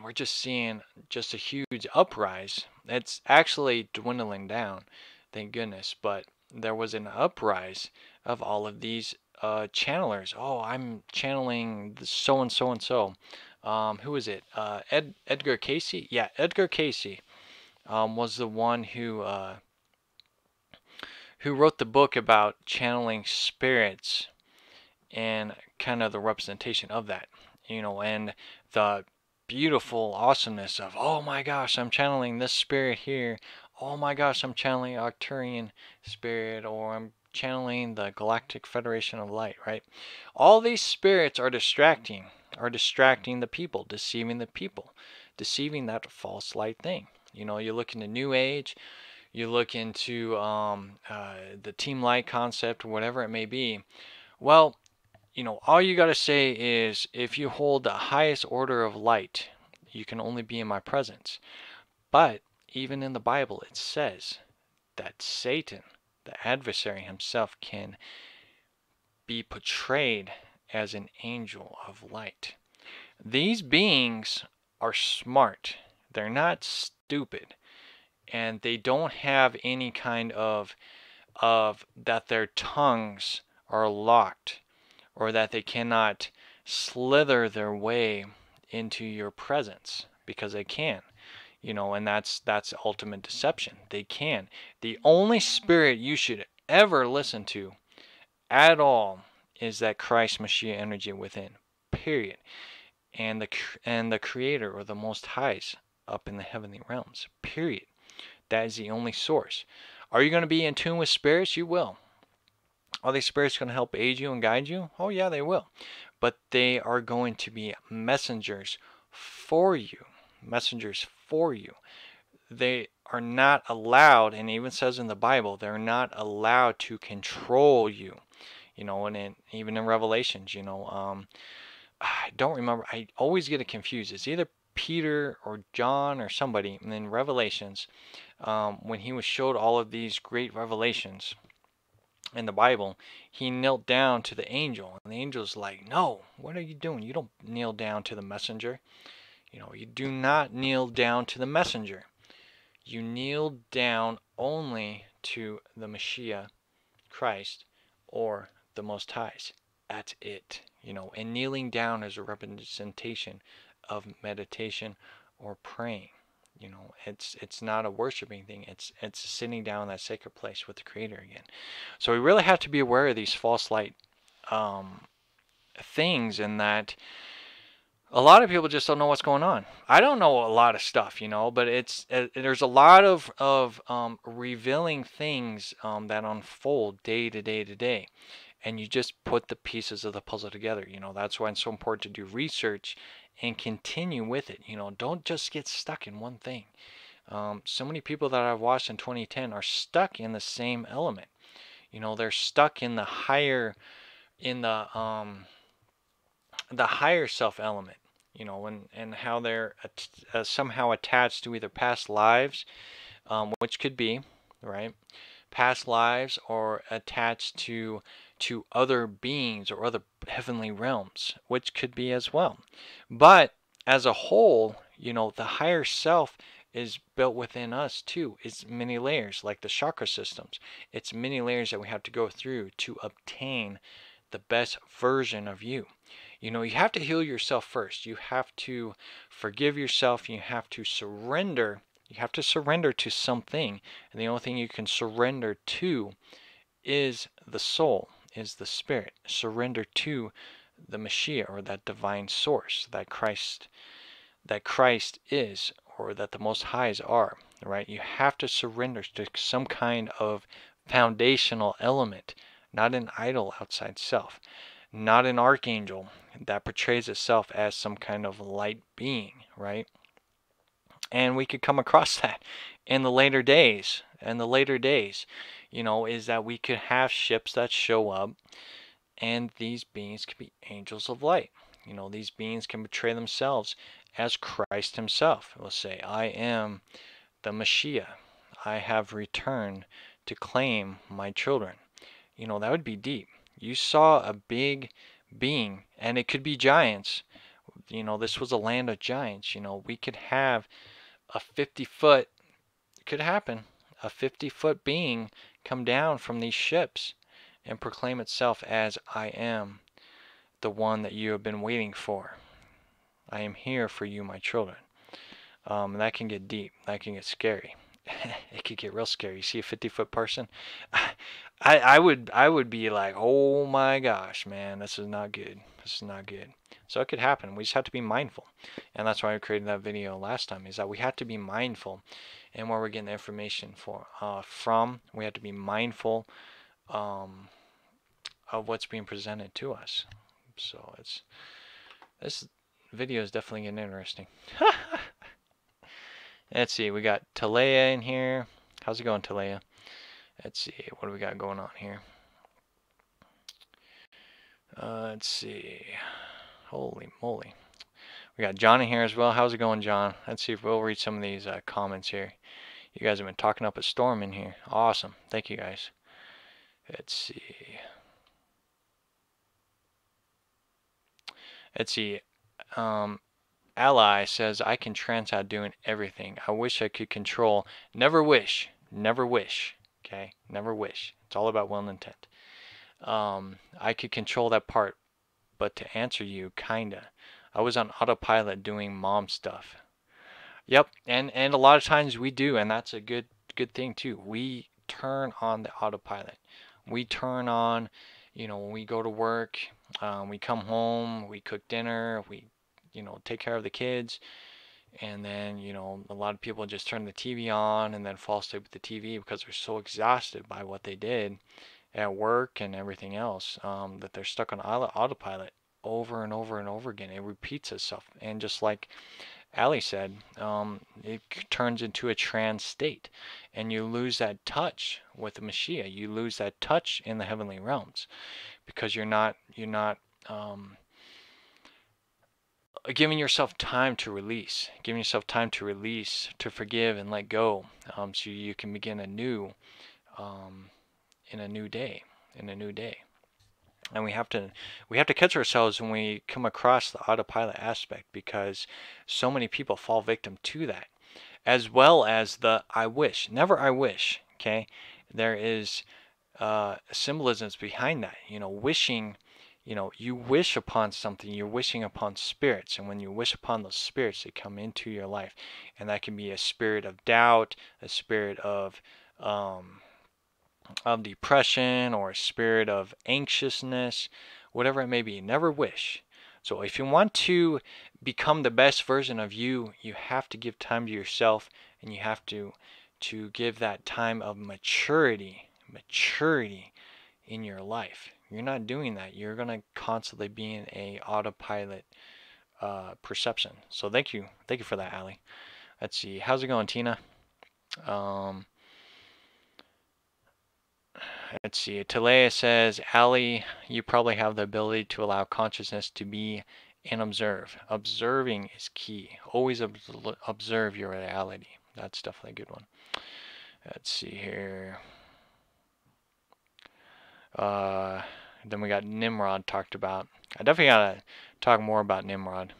we're just seeing just a huge uprise. It's actually dwindling down, thank goodness, but there was an uprise of all of these channelers. Oh, I'm channeling so and so and so. Who is it? Edgar Casey? Yeah, Edgar Casey was the one who wrote the book about channeling spirits and kind of the representation of that, and the beautiful awesomeness of, oh my gosh, I'm channeling this spirit here. Oh my gosh, I'm channeling Arcturian spirit, or I'm channeling the Galactic Federation of Light, right? All these spirits are distracting the people, deceiving that false light thing. You look into New Age, you look into the Team Light concept, whatever it may be. Well, all you got to say is, if you hold the highest order of light, you can only be in my presence. But even in the Bible, it says that Satan, the adversary himself, can be portrayed as an angel of light. These beings are smart. They're not stupid. And they don't have any kind of that their tongues are locked, or that they cannot slither their way into your presence, because they can. And that's ultimate deception. They can. The only spirit you should ever listen to at all is that Christ Mashiach energy within, period. And the Creator, or the Most Highs up in the heavenly realms, period. That is the only source. Are you going to be in tune with spirits? You will. Are these spirits going to help aid you and guide you? Oh yeah, they will. But they are going to be messengers for you. Messengers for you. They are not allowed, and it even says in the Bible, they're not allowed to control you. And even in Revelations, I don't remember. I always get it confused. It's either Peter or John or somebody. And in Revelations, when he was showed all of these great revelations in the Bible, he knelt down to the angel. And the angel's like, no, what are you doing? You don't kneel down to the messenger. You do not kneel down to the messenger. You kneel down only to the Messiah, Christ, or the Most High's. That's it. And kneeling down is a representation of meditation or praying. It's not a worshiping thing. It's sitting down in that sacred place with the Creator again. So we really have to be aware of these false light things, and that a lot of people just don't know what's going on. I don't know a lot of stuff, but there's a lot of revealing things that unfold day to day to day, and you just put the pieces of the puzzle together. That's why it's so important to do research and continue with it. Don't just get stuck in one thing. So many people that I've watched in 2010 are stuck in the same element. They're stuck in the higher self element, and how they're somehow attached to either past lives, which could be, right, past lives, or attached to other beings or other heavenly realms, which could be as well. But as a whole, the higher self is built within us too. It's many layers, like the chakra systems. It's many layers that we have to go through to obtain the best version of you. You have to heal yourself first. You have to forgive yourself. You have to surrender. You have to surrender to something. And the only thing you can surrender to is the soul, is the spirit. Surrender to the Messiah, or that divine source that Christ is, or that the Most Highs are, right? You have to surrender to some kind of foundational element, not an idol outside self, not an archangel that portrays itself as some kind of light being, right? And we could come across that in the later days. Is that we could have ships that show up, and these beings could be angels of light. These beings can portray themselves as Christ himself. It will say, I am the Messiah. I have returned to claim my children. That would be deep. You saw a big being, and it could be giants. This was a land of giants. We could have a 50-foot, it could happen, a 50-foot being come down from these ships and proclaim itself as, I am the one that you have been waiting for. I am here for you, my children. That can get deep. That can get scary. It could get real scary. You see a 50-foot person? I would be like, oh my gosh, man, this is not good. This is not good. So it could happen. We just have to be mindful. And that's why I created that video last time, is that we have to be mindful and where we're getting the information from. We have to be mindful of what's being presented to us. So this video is definitely getting interesting. Let's see, we got Talea in here. How's it going, Talea? Let's see, what do we got going on here? Let's see. Holy moly. We got John in here as well. How's it going, John? Let's see if we'll read some of these comments here. You guys have been talking up a storm in here. Awesome. Thank you, guys. Let's see. Let's see. Ally says, I can trance out doing everything. I wish I could control. Never wish. Never wish. Okay? Never wish. It's all about will and intent. I could control that part, but to answer you, kinda. I was on autopilot doing mom stuff. Yep, and a lot of times we do, and that's a good thing too. We turn on the autopilot. We turn on, when we go to work, we come home, we cook dinner, we take care of the kids, and then a lot of people just turn the TV on and then fall asleep with the TV because they're so exhausted by what they did, at work and everything else, that they're stuck on autopilot over and over and over again. It repeats itself. And just like Ali said, it turns into a trance state, and you lose that touch with the Mashiach. You lose that touch in the heavenly realms because you're not giving yourself time to release, to forgive and let go, so you can begin anew, in a new day, And we have to catch ourselves when we come across the autopilot aspect, because so many people fall victim to that, as well as the I wish. Never I wish. Okay, there is symbolisms behind that. Wishing. You wish upon something. You're wishing upon spirits, and when you wish upon those spirits, they come into your life, and that can be a spirit of doubt, a spirit of depression, or a spirit of anxiousness, whatever it may be. Never wish. So if you want to become the best version of you, you have to give time to yourself, and you have to give that time of maturity in your life. You're not doing that. You're going to constantly be in a autopilot perception. So thank you for that, Ali. Let's see. How's it going, Tina? Let's see. Talea says, Ali, you probably have the ability to allow consciousness to be and observe. Observing is key. Always observe your reality. That's definitely a good one. Let's see here. Then we got Nimrod talked about. I definitely gotta talk more about Nimrod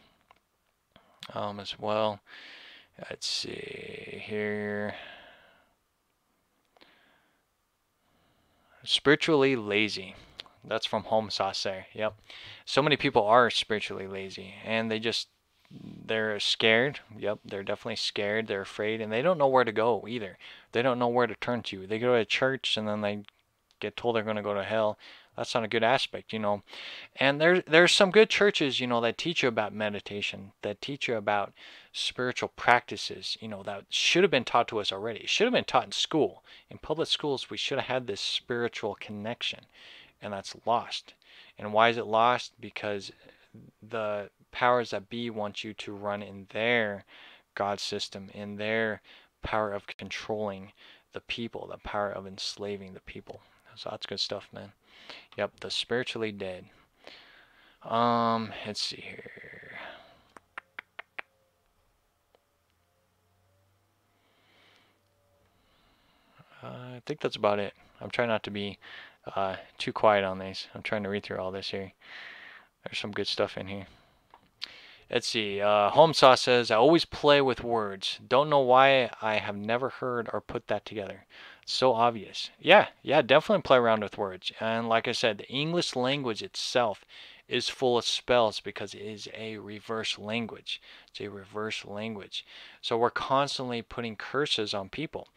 as well. Let's see here. Spiritually lazy. That's from Home Sauce there. Yep. So many people are spiritually lazy, and they're scared. Yep, they're definitely scared. They're afraid, and they don't know where to go either. They don't know where to turn to. They go to church, and then they get told they're going to go to hell. That's not a good aspect, And there's some good churches, that teach you about meditation, that teach you about spiritual practices, that should have been taught to us already. It should have been taught in school. In public schools, we should have had this spiritual connection, and that's lost. And why is it lost? Because the powers that be want you to run in their God system, in their power of controlling the people, the power of enslaving the people. So that's good stuff, man. Yep, the spiritually dead. Let's see here. I think that's about it. I'm trying not to be too quiet on these. I'm trying to read through all this here. There's some good stuff in here. Let's see. Home Sauce says, I always play with words. Don't know why I have never heard or put that together. So obvious. Yeah, definitely play around with words. And like I said, the English language itself is full of spells because it is a reverse language. It's a reverse language. So we're constantly putting curses on people,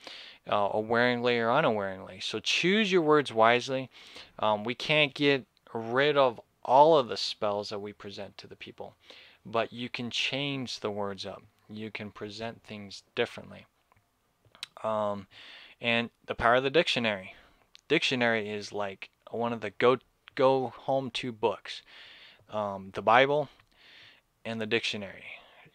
awareingly or unawareingly. So choose your words wisely. We can't get rid of all of the spells that we present to the people, but you can change the words up. You can present things differently. And the power of the dictionary. Dictionary is like one of the go home to books. The Bible and the dictionary.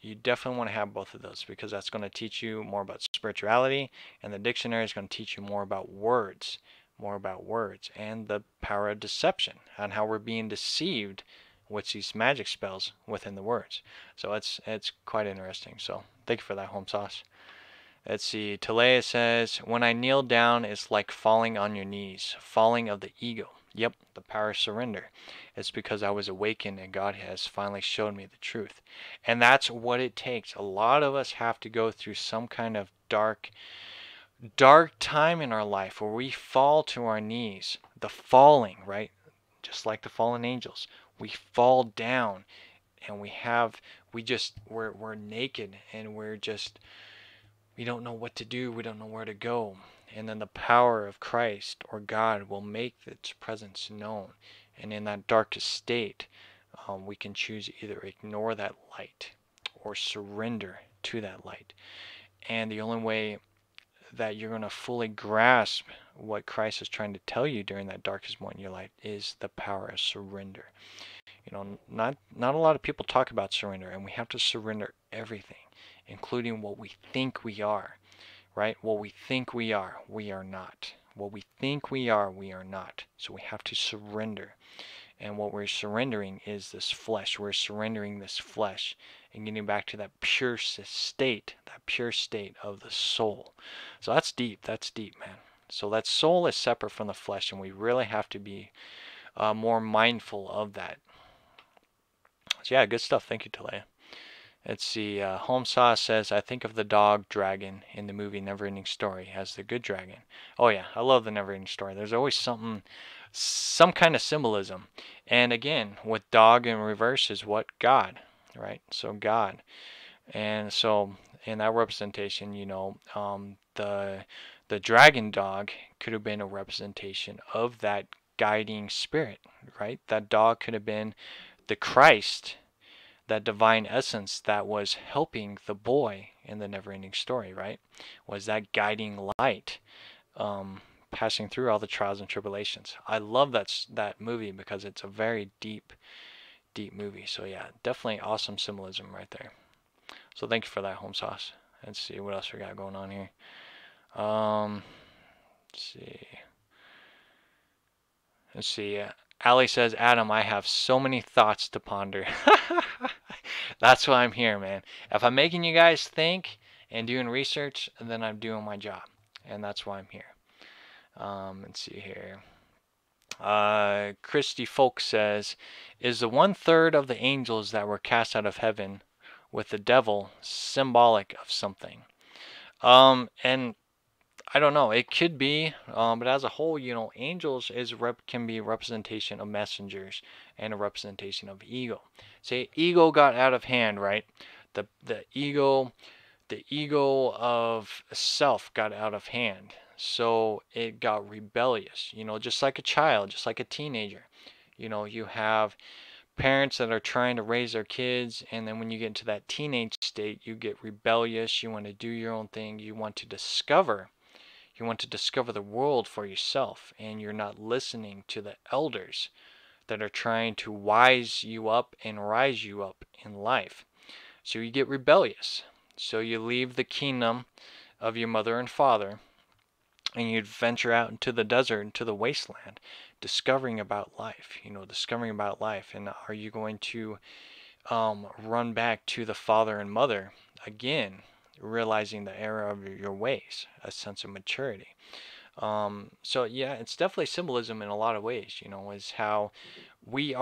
You definitely want to have both of those, because that's going to teach you more about spirituality, and the dictionary is going to teach you more about words, and the power of deception, and how we're being deceived with these magic spells within the words. So it's quite interesting. So thank you for that, Home Sauce. Let's see. Talea says, when I kneel down, it's like falling on your knees, falling of the ego. Yep, the power of surrender. It's because I was awakened and God has finally shown me the truth. And that's what it takes. A lot of us have to go through some kind of dark time in our life where we fall to our knees. The falling, right? Just like the fallen angels. We fall down, and we're naked, and we don't know what to do. We don't know where to go. And then the power of Christ or God will make its presence known. And in that darkest state, we can choose either ignore that light or surrender to that light. And the only way that you're going to fully grasp what Christ is trying to tell you during that darkest moment in your life is the power of surrender. You know, not a lot of people talk about surrender, and we have to surrender everything, including what we think we are, right? What we think we are not. What we think we are not. So we have to surrender. And what we're surrendering is this flesh. We're surrendering this flesh and getting back to that pure state of the soul. So that's deep, man. So that soul is separate from the flesh, and we really have to be more mindful of that. So yeah, good stuff. Thank you, Talea. Let's see. Home Sauce says, I think of the dog dragon in the movie Neverending Story as the good dragon. Oh yeah, I love the Neverending Story. There's always some kind of symbolism. And again, with dog in reverse is what? God, right? So God. And so in that representation, you know, the dragon dog could have been a representation of that guiding spirit, right? That dog could have been the Christ, that divine essence that was helping the boy in the Never-Ending Story, right? Was that guiding light, passing through all the trials and tribulations. I love that movie because it's a very deep movie. So yeah, definitely awesome symbolism right there. So thank you for that, Home Sauce. Let's see what else we got going on here. Let's see. Allie says, Adam, I have so many thoughts to ponder. That's why I'm here, man. If I'm making you guys think and doing research, then I'm doing my job. And that's why I'm here. Let's see here. Christy Folk says, is the 1/3 of the angels that were cast out of heaven with the devil symbolic of something? And I don't know. It could be, but as a whole, you know, angels can be a representation of messengers and a representation of ego. Say ego got out of hand, right? The ego of self got out of hand, so it got rebellious. You know, just like a child, just like a teenager. You know, you have parents that are trying to raise their kids, and then when you get into that teenage state, you get rebellious. You want to do your own thing. You want to discover the world for yourself, and you're not listening to the elders that are trying to wise you up and rise you up in life. So you get rebellious. So you leave the kingdom of your mother and father, and you venture out into the desert, into the wasteland, discovering about life. You know, discovering about life. And are you going to run back to the father and mother again, realizing the error of your ways, a sense of maturity? So yeah, it's definitely symbolism in a lot of ways, you know, is how we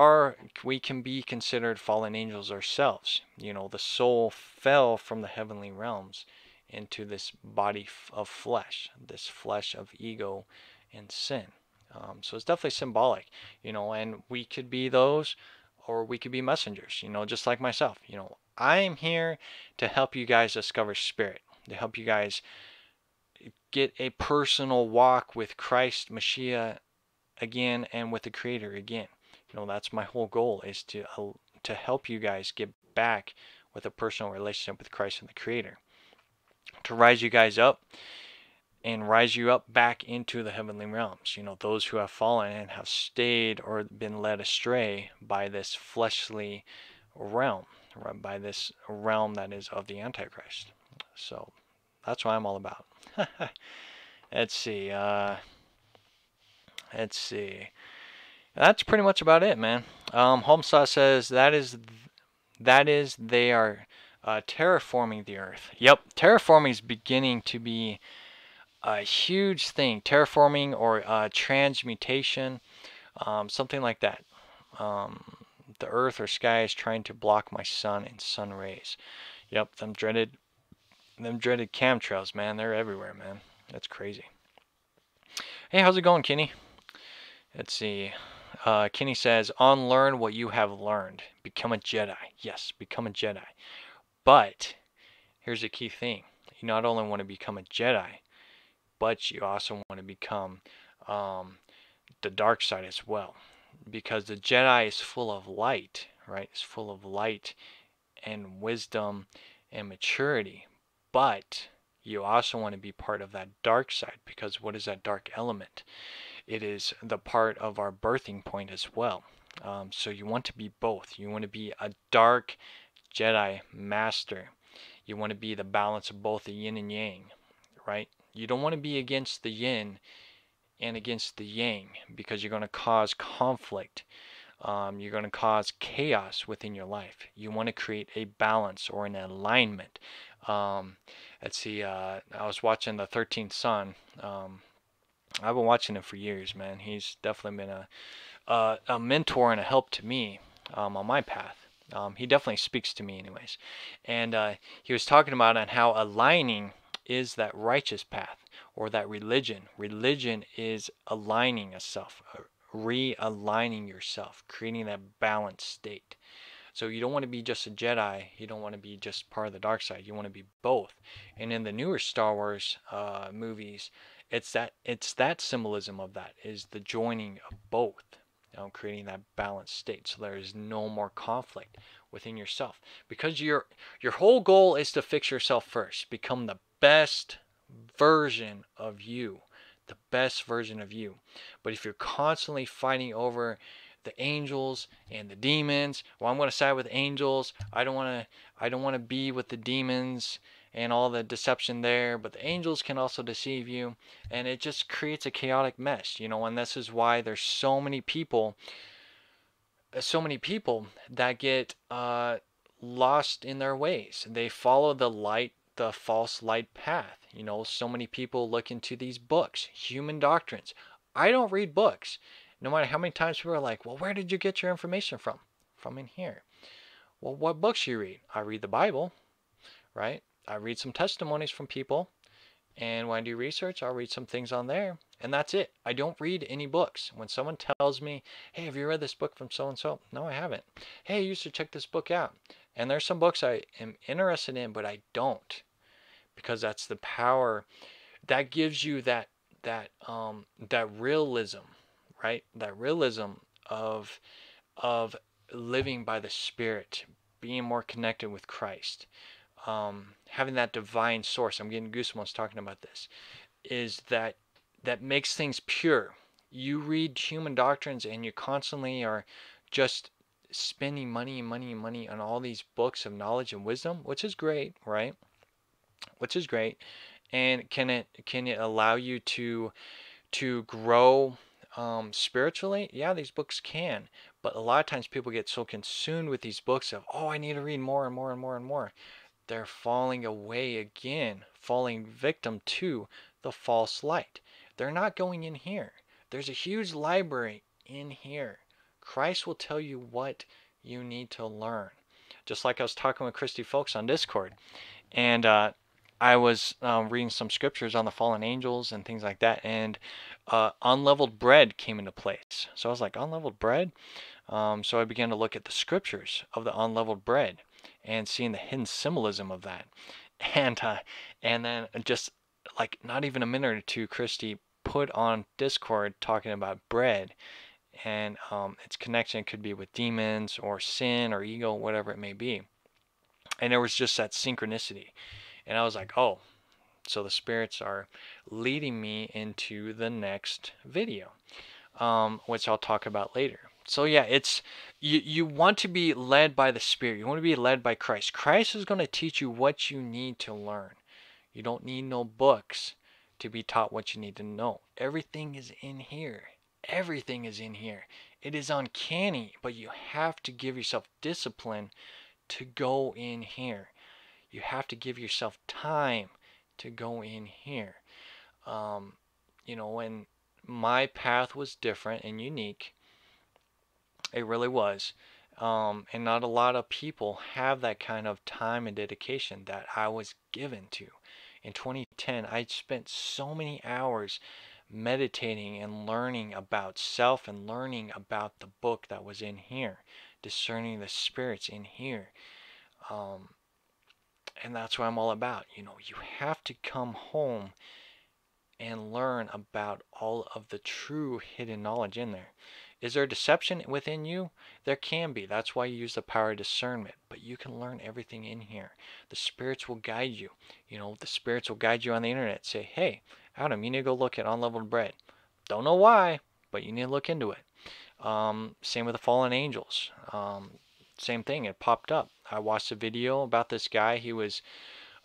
can be considered fallen angels ourselves. You know, the soul fell from the heavenly realms into this body of flesh, this flesh of ego and sin. So it's definitely symbolic, you know, and we could be those, or we could be messengers, you know, just like myself. You know, I'm here to help you guys discover spirit, to help you guys get a personal walk with Christ, Mashiach again, and with the Creator again. You know, that's my whole goal, is to help you guys get back with a personal relationship with Christ and the Creator, to rise you guys up and rise you up back into the heavenly realms. You know, those who have fallen and have stayed or been led astray by this fleshly realm, right, by this realm that is of the Antichrist. So that's what I'm all about. Let's see. That's pretty much about it, man. Homestad says they are terraforming the earth. Yep, terraforming is beginning to be a huge thing. Terraforming or transmutation, something like that. The earth or sky is trying to block my sun and sun rays. Yep, them dreaded chemtrails, man. They're everywhere, man. That's crazy. Hey, how's it going, Kenny? Let's see. Kenny says, unlearn what you have learned. Become a Jedi. Yes, become a Jedi. But here's the key thing. You not only want to become a Jedi, but you also want to become the dark side as well. Because the Jedi is full of light, right? It's full of light and wisdom and maturity. But You also want to be part of that dark side, because what is that dark element? It is the part of our birthing point as well. So you want to be both. You want to be a dark Jedi master. You want to be the balance of both the yin and yang, right? You don't want to be against the yin and against the yang, because you're going to cause conflict. You're going to cause chaos within your life. You want to create a balance or an alignment. Let's see, I was watching the 13th Son. I've been watching him for years, man. He's definitely been a mentor and a help to me on my path. He definitely speaks to me anyways. And he was talking about on how aligning is that righteous path, or that religion. Religion is aligning yourself, realigning yourself, creating that balanced state. So you don't want to be just a Jedi. You don't want to be just part of the dark side. You want to be both. And in the newer Star Wars movies, it's that symbolism of that is the joining of both, creating that balanced state. So there is no more conflict within yourself, because your whole goal is to fix yourself first, become the best version of you, the best version of you. But if you're constantly fighting over the angels and the demons, well, I'm going to side with angels. I don't want to be with the demons and all the deception there, but the angels can also deceive you, and it just creates a chaotic mess, and this is why there's so many people that get lost in their ways. They follow the false light path. So many people look into these books, human doctrines. I don't read books. No matter how many times people are like, well, where did you get your information from? From in here. Well, what books do you read? I read the Bible, right? I read some testimonies from people. And when I do research, I'll read some things on there. And that's it. I don't read any books. When someone tells me, hey, have you read this book from so-and-so? No, I haven't. Hey, you should check this book out. And there's some books I am interested in, but I don't. Because that's the power. That gives you that realism, right? That realism of living by the Spirit, being more connected with Christ. Having that divine source, I'm getting goosebumps talking about this, is that makes things pure. You read human doctrines and you constantly are just spending money and money and money on all these books of knowledge and wisdom, which is great, right? Which is great. And can it allow you to grow spiritually? Yeah, these books can. But a lot of times people get so consumed with these books of, oh, I need to read more and more and more and more. They're falling away again, falling victim to the false light. They're not going in here. There's a huge library in here. Christ will tell you what you need to learn. Just like I was talking with Christy Folks on Discord, and I was reading some scriptures on the fallen angels and things like that, and unleavened bread came into place. So I was like, unleavened bread? So I began to look at the scriptures of the unleavened bread and seeing the hidden symbolism of that. And then just like not even a minute or two, Christy put on Discord talking about bread, and its connection could be with demons or sin or ego, whatever it may be. And there was just that synchronicity. And I was like, oh, so the spirits are leading me into the next video, which I'll talk about later. So yeah, it's you want to be led by the Spirit. You want to be led by Christ. Christ is going to teach you what you need to learn. You don't need no books to be taught what you need to know. Everything is in here. Everything is in here. It is uncanny, but you have to give yourself discipline to go in here. You have to give yourself time to go in here. When my path was different and unique, it really was. And not a lot of people have that kind of time and dedication that I was given to. In 2010, I spent so many hours meditating and learning about self and learning about the book that was in here, discerning the spirits in here. And that's what I'm all about. You have to come home and learn about all of the true hidden knowledge in there. Is there deception within you? There can be. That's why you use the power of discernment. But you can learn everything in here. The spirits will guide you. You know, the spirits will guide you on the internet. Say, hey, Adam, you need to go look at unleavened bread. Don't know why, but you need to look into it. Same with the fallen angels. Same thing. It popped up. I watched a video about this guy. He was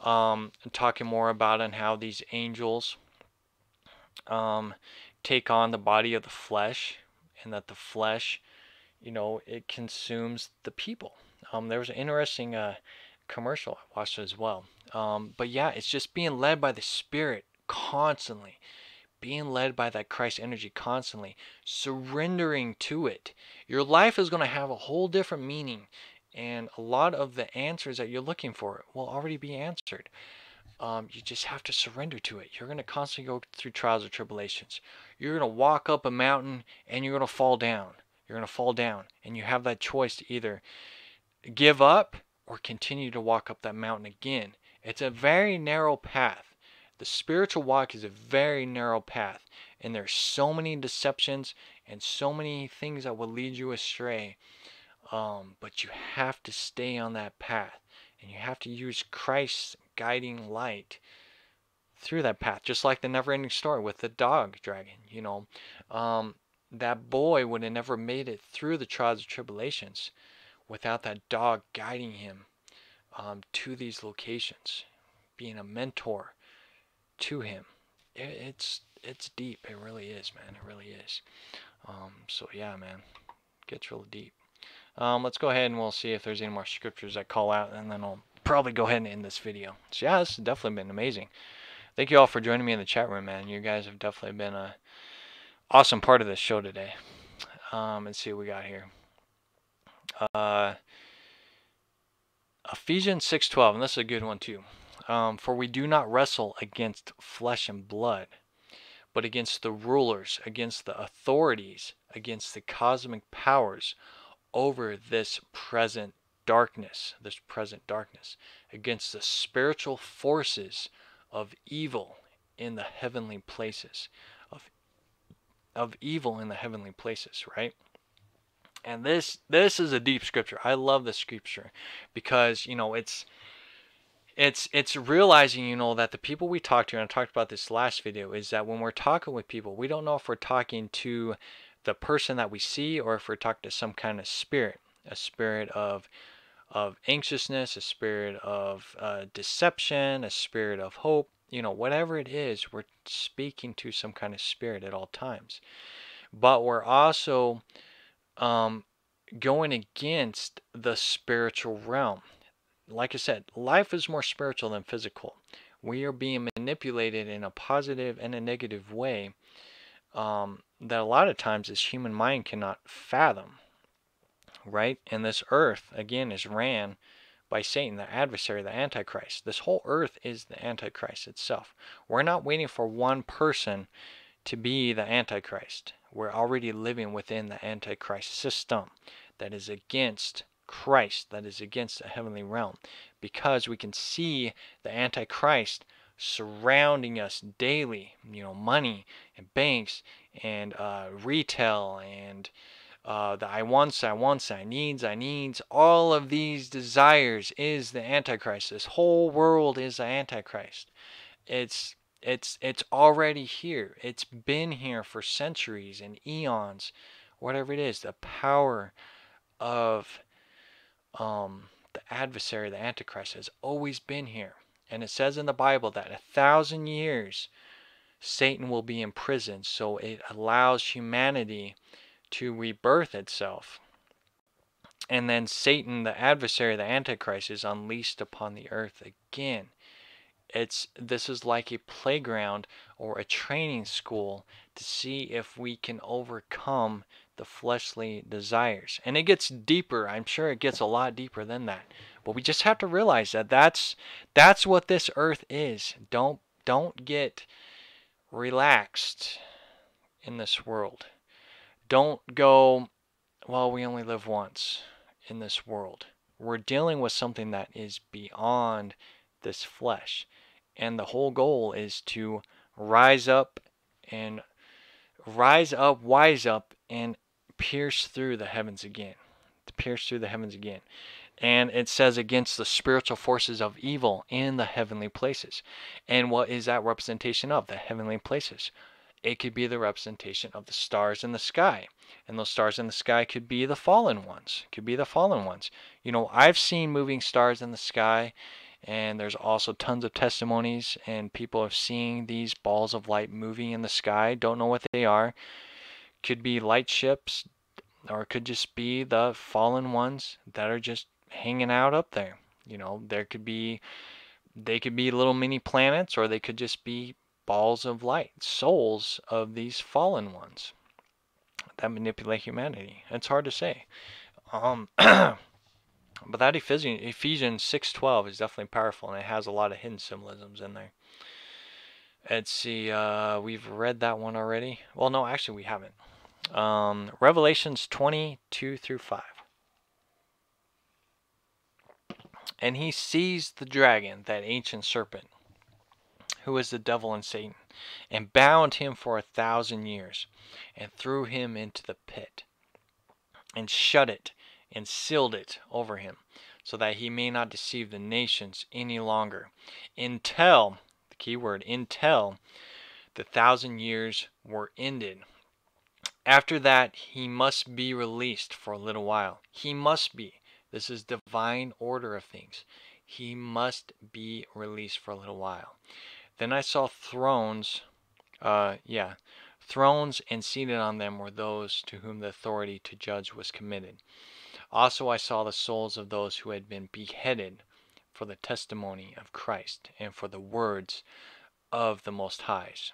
talking more about on how these angels take on the body of the flesh, and that the flesh, you know, it consumes the people. There was an interesting commercial I watched as well. But yeah, it's just being led by the Spirit constantly, being led by that Christ energy constantly, surrendering to it. Your life is going to have a whole different meaning, and a lot of the answers that you're looking for will already be answered. You just have to surrender to it. You're going to constantly go through trials or tribulations. You're going to walk up a mountain and you're going to fall down. You're going to fall down, and you have that choice to either give up or continue to walk up that mountain again. It's a very narrow path. The spiritual walk is a very narrow path, and there's so many deceptions and so many things that will lead you astray. But you have to stay on that path, and you have to use Christ's guiding light through that path, just like the never-ending story with the dog dragon. You know, that boy would have never made it through the trials and tribulations without that dog guiding him to these locations, being a mentor to him. It's deep. It really is, man. It really is. So yeah, man, it gets real deep. Let's go ahead and we'll see if there's any more scriptures that call out, and then I'll probably go ahead and end this video. So yeah, this has definitely been amazing. Thank you all for joining me in the chat room, man. You guys have definitely been a awesome part of this show today. Let's see what we got here. Ephesians 6:12, and this is a good one too. For we do not wrestle against flesh and blood, but against the rulers, against the authorities, against the cosmic powers over this present darkness, against the spiritual forces of evil in the heavenly places, of evil in the heavenly places, right? And this is a deep scripture. I love this scripture because, you know, it's realizing, you know, that the people we talk to, and I talked about this last video, is that when we're talking with people, we don't know if we're talking to the person that we see or if we're talking to some kind of spirit, a spirit of anxiousness, a spirit of deception, a spirit of hope. You know, whatever it is, we're speaking to some kind of spirit at all times. But we're also going against the spiritual realm. Like I said, life is more spiritual than physical. We are being manipulated in a positive and a negative way that a lot of times this human mind cannot fathom, right? And this earth, again, is ran by Satan, the adversary, the Antichrist. This whole earth is the Antichrist itself. We're not waiting for one person to be the Antichrist. We're already living within the Antichrist system that is against Christ, that is against the heavenly realm, because we can see the Antichrist surrounding us daily. You know, money and banks and retail and the I wants, I needs, all of these desires is the Antichrist. This whole world is the Antichrist. It's already here. It's been here for centuries and eons, whatever it is. The power of the adversary, the Antichrist, has always been here. And it says in the Bible that 1,000 years Satan will be in prison, so it allows humanity to rebirth itself. And then Satan, the adversary, the Antichrist, is unleashed upon the earth again. This is like a playground or a training school to see if we can overcome the fleshly desires. And it gets deeper. I'm sure it gets a lot deeper than that. But we just have to realize that that's what this earth is. Don't get relaxed in this world. Don't go, well, we only live once in this world. We're dealing with something that is beyond this flesh. And the whole goal is to rise up and rise up, wise up, and pierce through the heavens again. To pierce through the heavens again. And it says against the spiritual forces of evil in the heavenly places. And what is that representation of? The heavenly places. It could be the representation of the stars in the sky. And those stars in the sky could be the fallen ones. Could be the fallen ones. You know, I've seen moving stars in the sky, and there's also tons of testimonies, and people have seen these balls of light moving in the sky. Don't know what they are. Could be light ships, or it could just be the fallen ones that are just hanging out up there. You know, they could be little mini planets, or they could just be balls of light, souls of these fallen ones that manipulate humanity. It's hard to say. But that Ephesians 6:12 is definitely powerful, and it has a lot of hidden symbolisms in there. Let's see, we've read that one already. Well, no, actually we haven't. Revelations 22-5. And he seized the dragon, that ancient serpent, who is the devil and Satan, and bound him for 1,000 years, and threw him into the pit, and shut it, and sealed it over him, so that he may not deceive the nations any longer, until, the key word, until the 1,000 years were ended. After that, he must be released for a little while. He must be. This is divine order of things. He must be released for a little while. Then I saw thrones, thrones, and seated on them were those to whom the authority to judge was committed. Also I saw the souls of those who had been beheaded for the testimony of Christ and for the words of the Most Highs.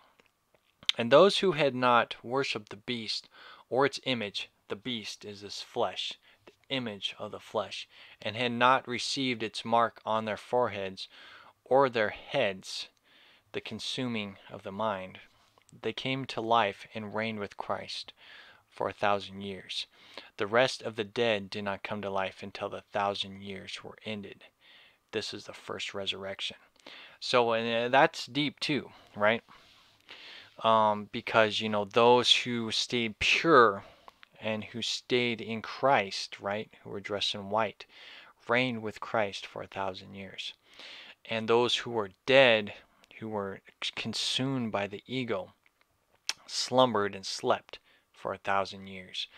And those who had not worshipped the beast or its image, the beast is this flesh, the image of the flesh, and had not received its mark on their foreheads or their heads, the consuming of the mind, they came to life and reigned with Christ for 1,000 years. The rest of the dead did not come to life until the 1,000 years were ended. This is the first resurrection. So that's deep too, right? Because, you know, those who stayed pure and who stayed in Christ, right, who were dressed in white, reigned with Christ for 1,000 years. And those who were dead, who were consumed by the ego, slumbered and slept for 1,000 years.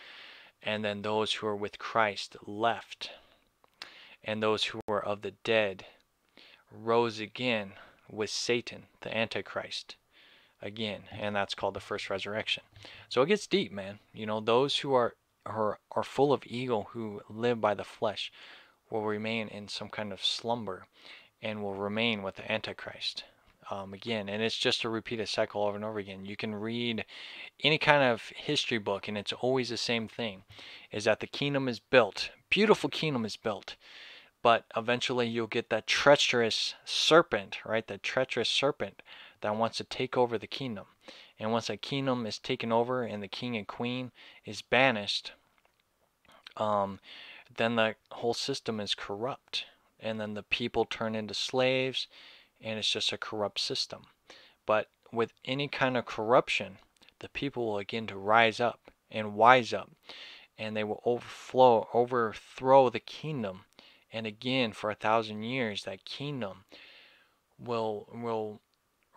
And then those who were with Christ left. And those who were of the dead rose again with Satan, the Antichrist, again, and that's called the first resurrection. So it gets deep, man. You know, those who are full of ego, who live by the flesh, will remain in some kind of slumber and will remain with the Antichrist again. And it's just a repeated cycle over and over again. You can read any kind of history book, and it's always the same thing, is that the kingdom is built, beautiful kingdom is built, but eventually you'll get that treacherous serpent, right? That treacherous serpent that wants to take over the kingdom. And once that kingdom is taken over and the king and queen is banished, then the whole system is corrupt. And then the people turn into slaves, and it's just a corrupt system. But with any kind of corruption, the people will begin to rise up and wise up, and they will overthrow the kingdom. And again, for 1,000 years, that kingdom will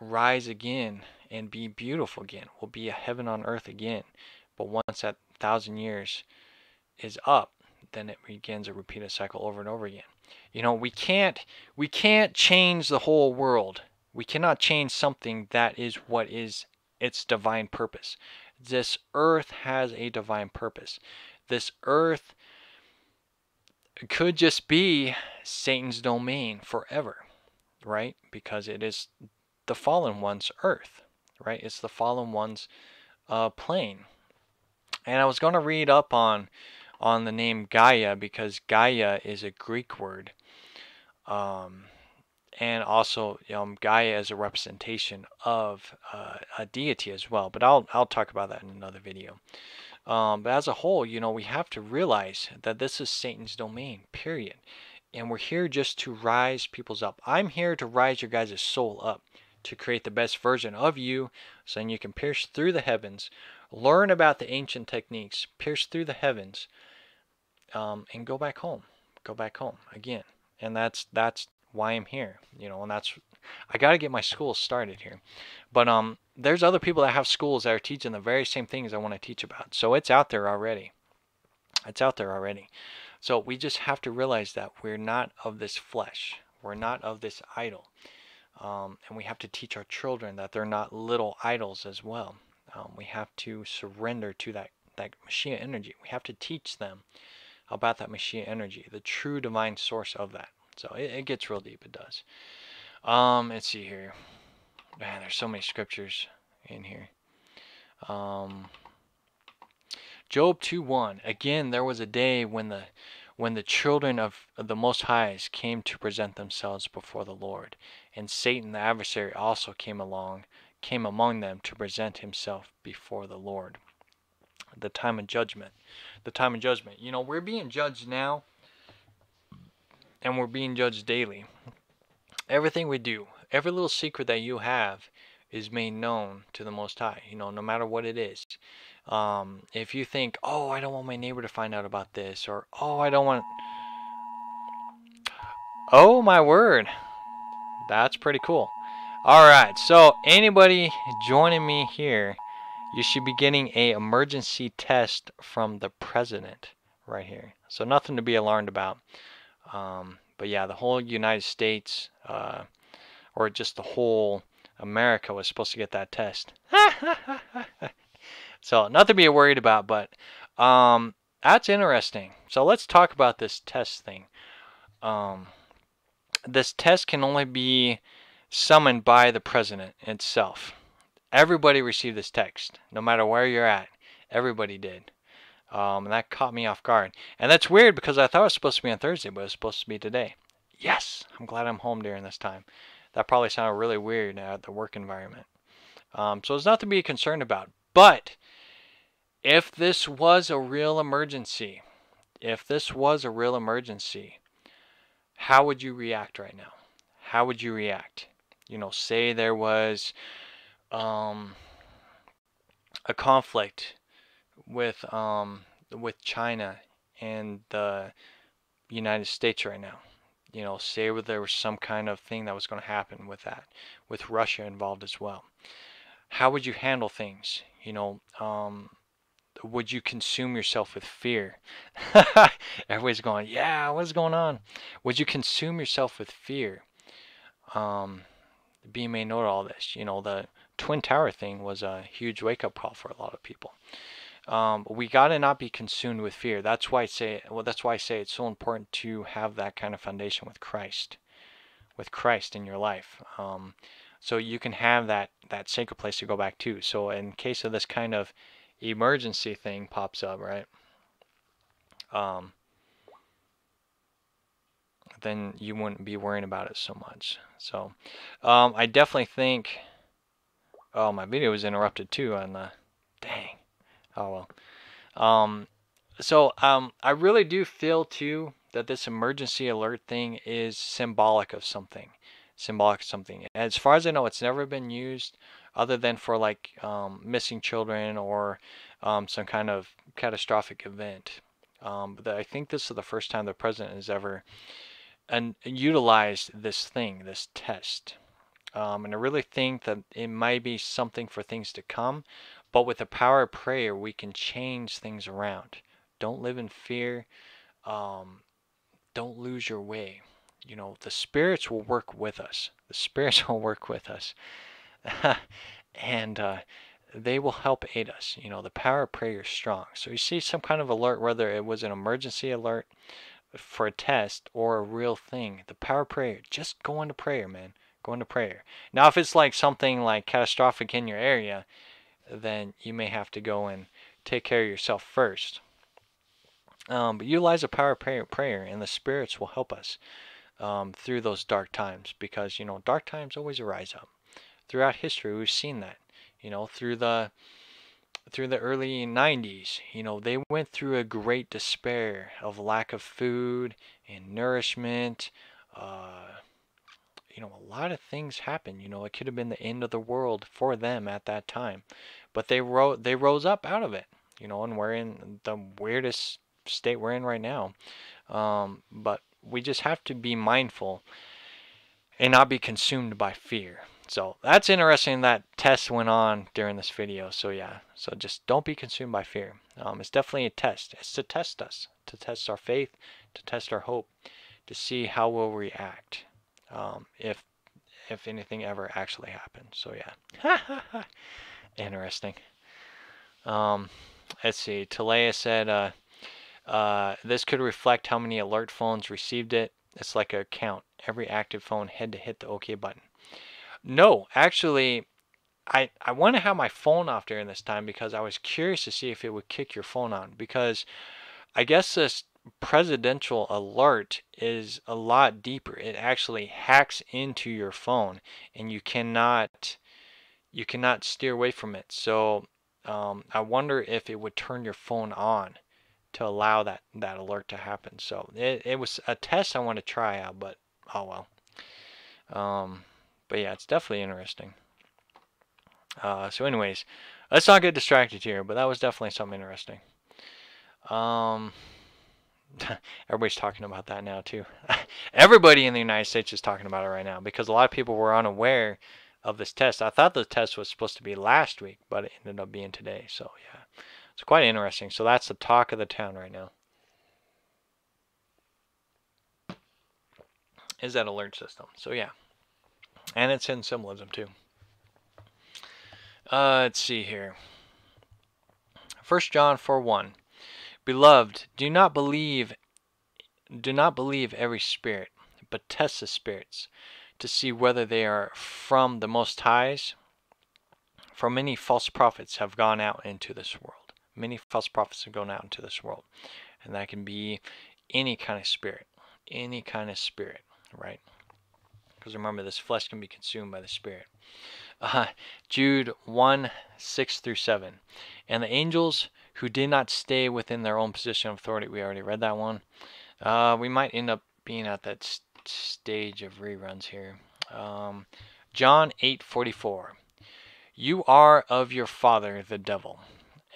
rise again and be beautiful again, will be a heaven on earth again. But once that 1,000 years is up, then it begins a repeated cycle over and over again. You know, we can't change the whole world. We cannot change something that is what is its divine purpose. This earth has a divine purpose. This earth could just be Satan's domain forever, right? Because it is the fallen one's earth, right? It's the fallen one's plane. And I was going to read up on the name Gaia, because Gaia is a Greek word, and also Gaia is a representation of a deity as well. But I'll talk about that in another video. But as a whole, you know, we have to realize that this is Satan's domain, period. And we're here just to rise people's up. I'm here to rise your guys' soul up, to create the best version of you, so then you can pierce through the heavens, learn about the ancient techniques, pierce through the heavens, and go back home. Go back home again. And that's why I'm here, and that's, I got to get my school started here. But there's other people that have schools that are teaching the very same things I want to teach about. So it's out there already. It's out there already. So we just have to realize that we're not of this flesh. We're not of this idol. And we have to teach our children that they're not little idols as well. We have to surrender to that Mashiach energy. We have to teach them about that Mashiach energy, the true divine source of that. So it gets real deep, it does. Let's see here. Man, there's so many scriptures in here. Job 2:1. Again, there was a day when the children of the Most Highs came to present themselves before the Lord, and Satan the adversary also came among them to present himself before the Lord. The time of judgment. The time of judgment. We're being judged now, and we're being judged daily. Everything we do, every little secret that you have is made known to the Most High, no matter what it is. If you think, oh, I don't want my neighbor to find out about this, or oh, I don't want... Oh, my word. That's pretty cool. Alright, so anybody joining me here, you should be getting an emergency test from the president right here. So nothing to be alarmed about. But yeah, the whole United States, or just the whole America, was supposed to get that test. So nothing to be worried about, but that's interesting. So let's talk about this test thing. This test can only be summoned by the president itself. Everybody received this text, no matter where you're at. Everybody did. And that caught me off guard. And that's weird because I thought it was supposed to be on Thursday, but it was supposed to be today. Yes, I'm glad I'm home during this time. That probably sounded really weird at the work environment. So it's not to be concerned about. But if this was a real emergency, how would you react right now? How would you react? Say there was a conflict with China and the United States right now. Say there was some kind of thing that was going to happen with that, with Russia involved as well. How would you handle things? Would you consume yourself with fear? Everybody's going, yeah, what's going on? Would you consume yourself with fear? Being made know of all this. The Twin Tower thing was a huge wake-up call for a lot of people. We gotta not be consumed with fear. That's why I say it's so important to have that kind of foundation with Christ in your life. So you can have that sacred place to go back to. So in case of this kind of emergency thing pops up, right? Then you wouldn't be worrying about it so much. So I definitely think... Oh, my video was interrupted too on the... Dang. Oh well. So I really do feel too that this emergency alert thing is symbolic of something. As far as I know, it's never been used other than for like missing children or some kind of catastrophic event. But I think this is the first time the president has ever utilized this test. And I really think that it might be something for things to come. But with the power of prayer, we can change things around. Don't live in fear. Don't lose your way. The spirits will work with us. And they will help aid us. The power of prayer is strong. So you see some kind of alert, whether it was an emergency alert for a test or a real thing. The power of prayer. Just go into prayer, man. Go into prayer. Now, if it's like something like catastrophic in your area, then you may have to go and take care of yourself first. But utilize the power of prayer, and the spirits will help us through those dark times, because dark times always arise up. Throughout history, we've seen that. Through the early 90s, they went through a great despair of lack of food and nourishment. a lot of things happen. It could have been the end of the world for them at that time, but they rose up out of it. And we're in the weirdest state we're in right now. But we just have to be mindful and not be consumed by fear. So that's interesting that test went on during this video. So yeah, so just don't be consumed by fear. It's definitely a test. It's to test us, to test our faith, to test our hope, to see how we'll react if anything ever actually happens. So yeah, interesting. Let's see. Talea said, this could reflect how many alert phones received it. It's like a count. Every active phone had to hit the OK button. No, actually, I want to have my phone off during this time because I was curious to see if it would kick your phone on, because I guess this presidential alert is a lot deeper. It actually hacks into your phone and you cannot steer away from it. So I wonder if it would turn your phone on to allow that alert to happen. So it was a test I want to try out, but oh well. But yeah, it's definitely interesting. So anyways, let's not get distracted here, but that was definitely something interesting. Everybody's talking about that now too. Everybody in the United States is talking about it right now because a lot of people were unaware of this test. I thought the test was supposed to be last week, but it ended up being today. So yeah, it's quite interesting. So that's the talk of the town right now, is that alert system. So yeah, and it's in symbolism too. Let's see here. 1 John 4:1. Beloved, do not believe every spirit, but test the spirits, to see whether they are from the Most High's. For many false prophets have gone out into this world. Many false prophets have gone out into this world. And that can be any kind of spirit. Any kind of spirit, right? Because remember, this flesh can be consumed by the spirit. Jude 1:6-7. And the angels who did not stay within their own position of authority. We already read that one. We might end up being at that stage of reruns here. John 8:44. You are of your father the devil,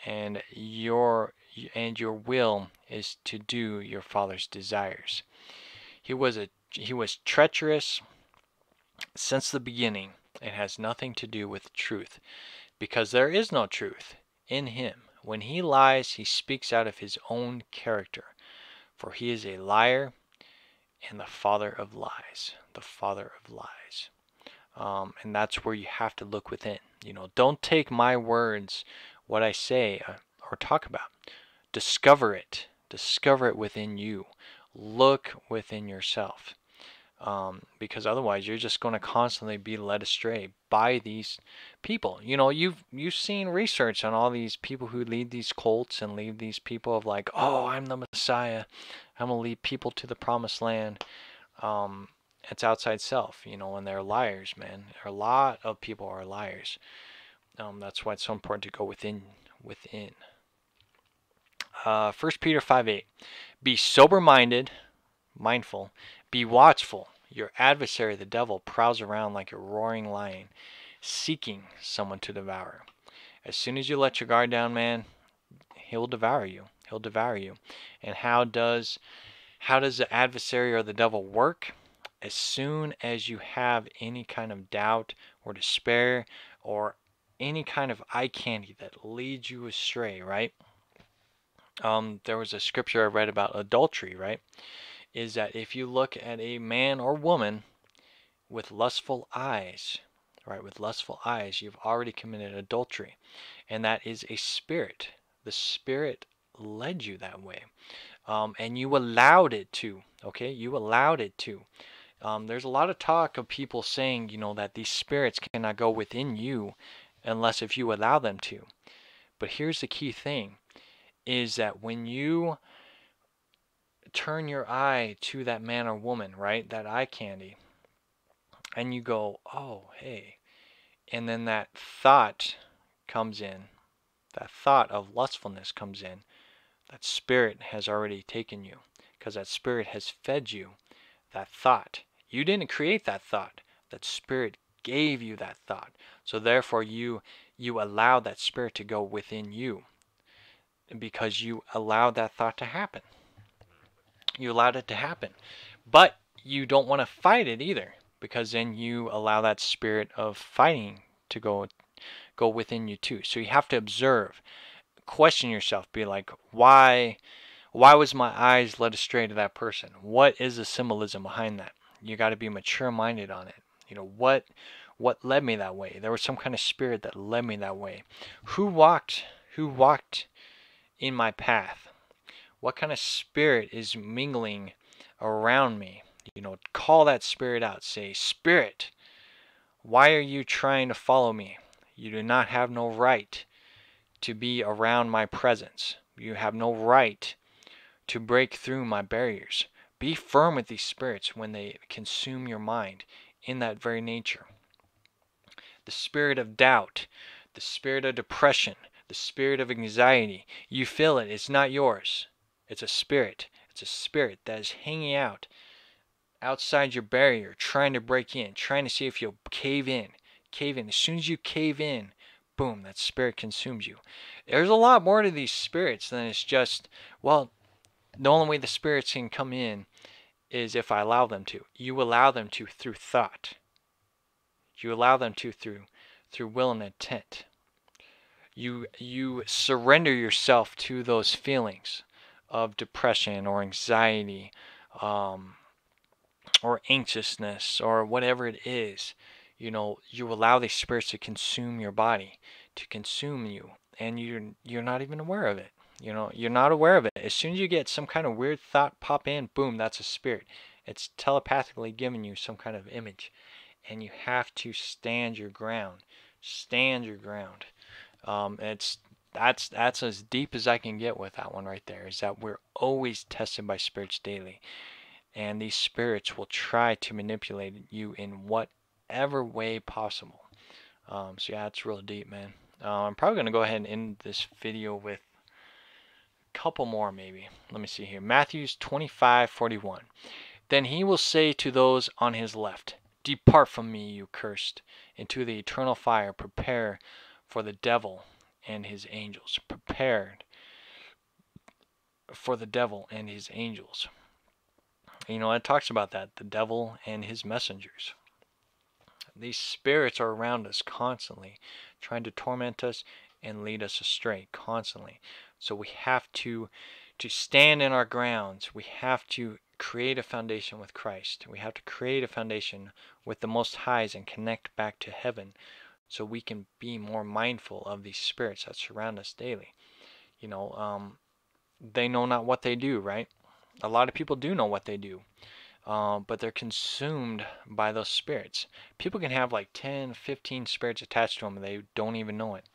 and your will is to do your father's desires. He was treacherous since the beginning. It has nothing to do with truth, because there is no truth in him. When he lies, he speaks out of his own character, for he is a liar and the father of lies. The father of lies. And that's where you have to look within. Don't take my words, what I say or talk about. Discover it. Discover it within you. Look within yourself. Because otherwise you're just going to constantly be led astray by these people. You've seen research on all these people who lead these cults and lead these people of like, oh, I'm the Messiah, I'm gonna lead people to the promised land. It's outside self, and they're liars, man. A lot of people are liars. That's why it's so important to go within. 1 Peter 5:8. Be sober-minded, mindful, be watchful. Your adversary, the devil, prowls around like a roaring lion, seeking someone to devour. As soon as you let your guard down, man, he'll devour you. He'll devour you. And how does the adversary or the devil work? As soon as you have any kind of doubt or despair or any kind of eye candy that leads you astray, right? There was a scripture I read about adultery, right? Is that if you look at a man or woman with lustful eyes, right, with lustful eyes, you've already committed adultery. And that is a spirit. The spirit led you that way. And you allowed it to, okay? You allowed it to. There's a lot of talk of people saying, that these spirits cannot go within you unless if you allow them to. But here's the key thing, is that when you turn your eye to that man or woman, right, that eye candy, and you go, oh, hey, and then that thought comes in, that thought of lustfulness comes in, that spirit has already taken you, because that spirit has fed you that thought. You didn't create that thought. That spirit gave you that thought. So therefore you allow that spirit to go within you because you allowed that thought to happen. You allowed it to happen. But you don't want to fight it either, because then you allow that spirit of fighting to go within you too. So you have to observe, question yourself, be like, why was my eyes led astray to that person? What is the symbolism behind that? You got to be mature minded on it. You know, what led me that way? There was some kind of spirit that led me that way. Who walked in my path? What kind of spirit is mingling around me? You know, call that spirit out. Say, spirit, why are you trying to follow me? You do not have no right to be around my presence. You have no right to break through my barriers. Be firm with these spirits when they consume your mind in that very nature. The spirit of doubt, the spirit of depression, the spirit of anxiety, you feel it, it's not yours. It's a spirit. It's a spirit that is hanging out outside your barrier, trying to break in, trying to see if you'll cave in. Cave in. As soon as you cave in, boom, that spirit consumes you. There's a lot more to these spirits than it's just, well, the only way the spirits can come in is if I allow them to. You allow them to through thought. You allow them to through will and intent. You surrender yourself to those feelings of depression or anxiety, or anxiousness, or whatever it is. You know, you allow these spirits to consume your body, to consume you, and you're not even aware of it. You know, you're not aware of it. As soon as you get some kind of weird thought pop in, boom, that's a spirit. It's telepathically giving you some kind of image, and you have to stand your ground. Stand your ground. That's as deep as I can get with that one right there. Is that we're always tested by spirits daily, and these spirits will try to manipulate you in whatever way possible. So yeah, it's real deep, man. I'm probably gonna go ahead and end this video with a couple more, maybe. Let me see here. Matthew's 25:41. Then he will say to those on his left, "Depart from me, you cursed, into the eternal fire prepared for the devil and his angels." Prepared for the devil and his angels. You know, it talks about that, the devil and his messengers. These spirits are around us constantly, trying to torment us and lead us astray constantly. So we have to stand in our grounds. We have to create a foundation with Christ. We have to create a foundation with the Most Highs and connect back to heaven, so we can be more mindful of these spirits that surround us daily. You know, they know not what they do, right? A lot of people do know what they do, but they're consumed by those spirits. People can have like 10, 15 spirits attached to them and they don't even know it.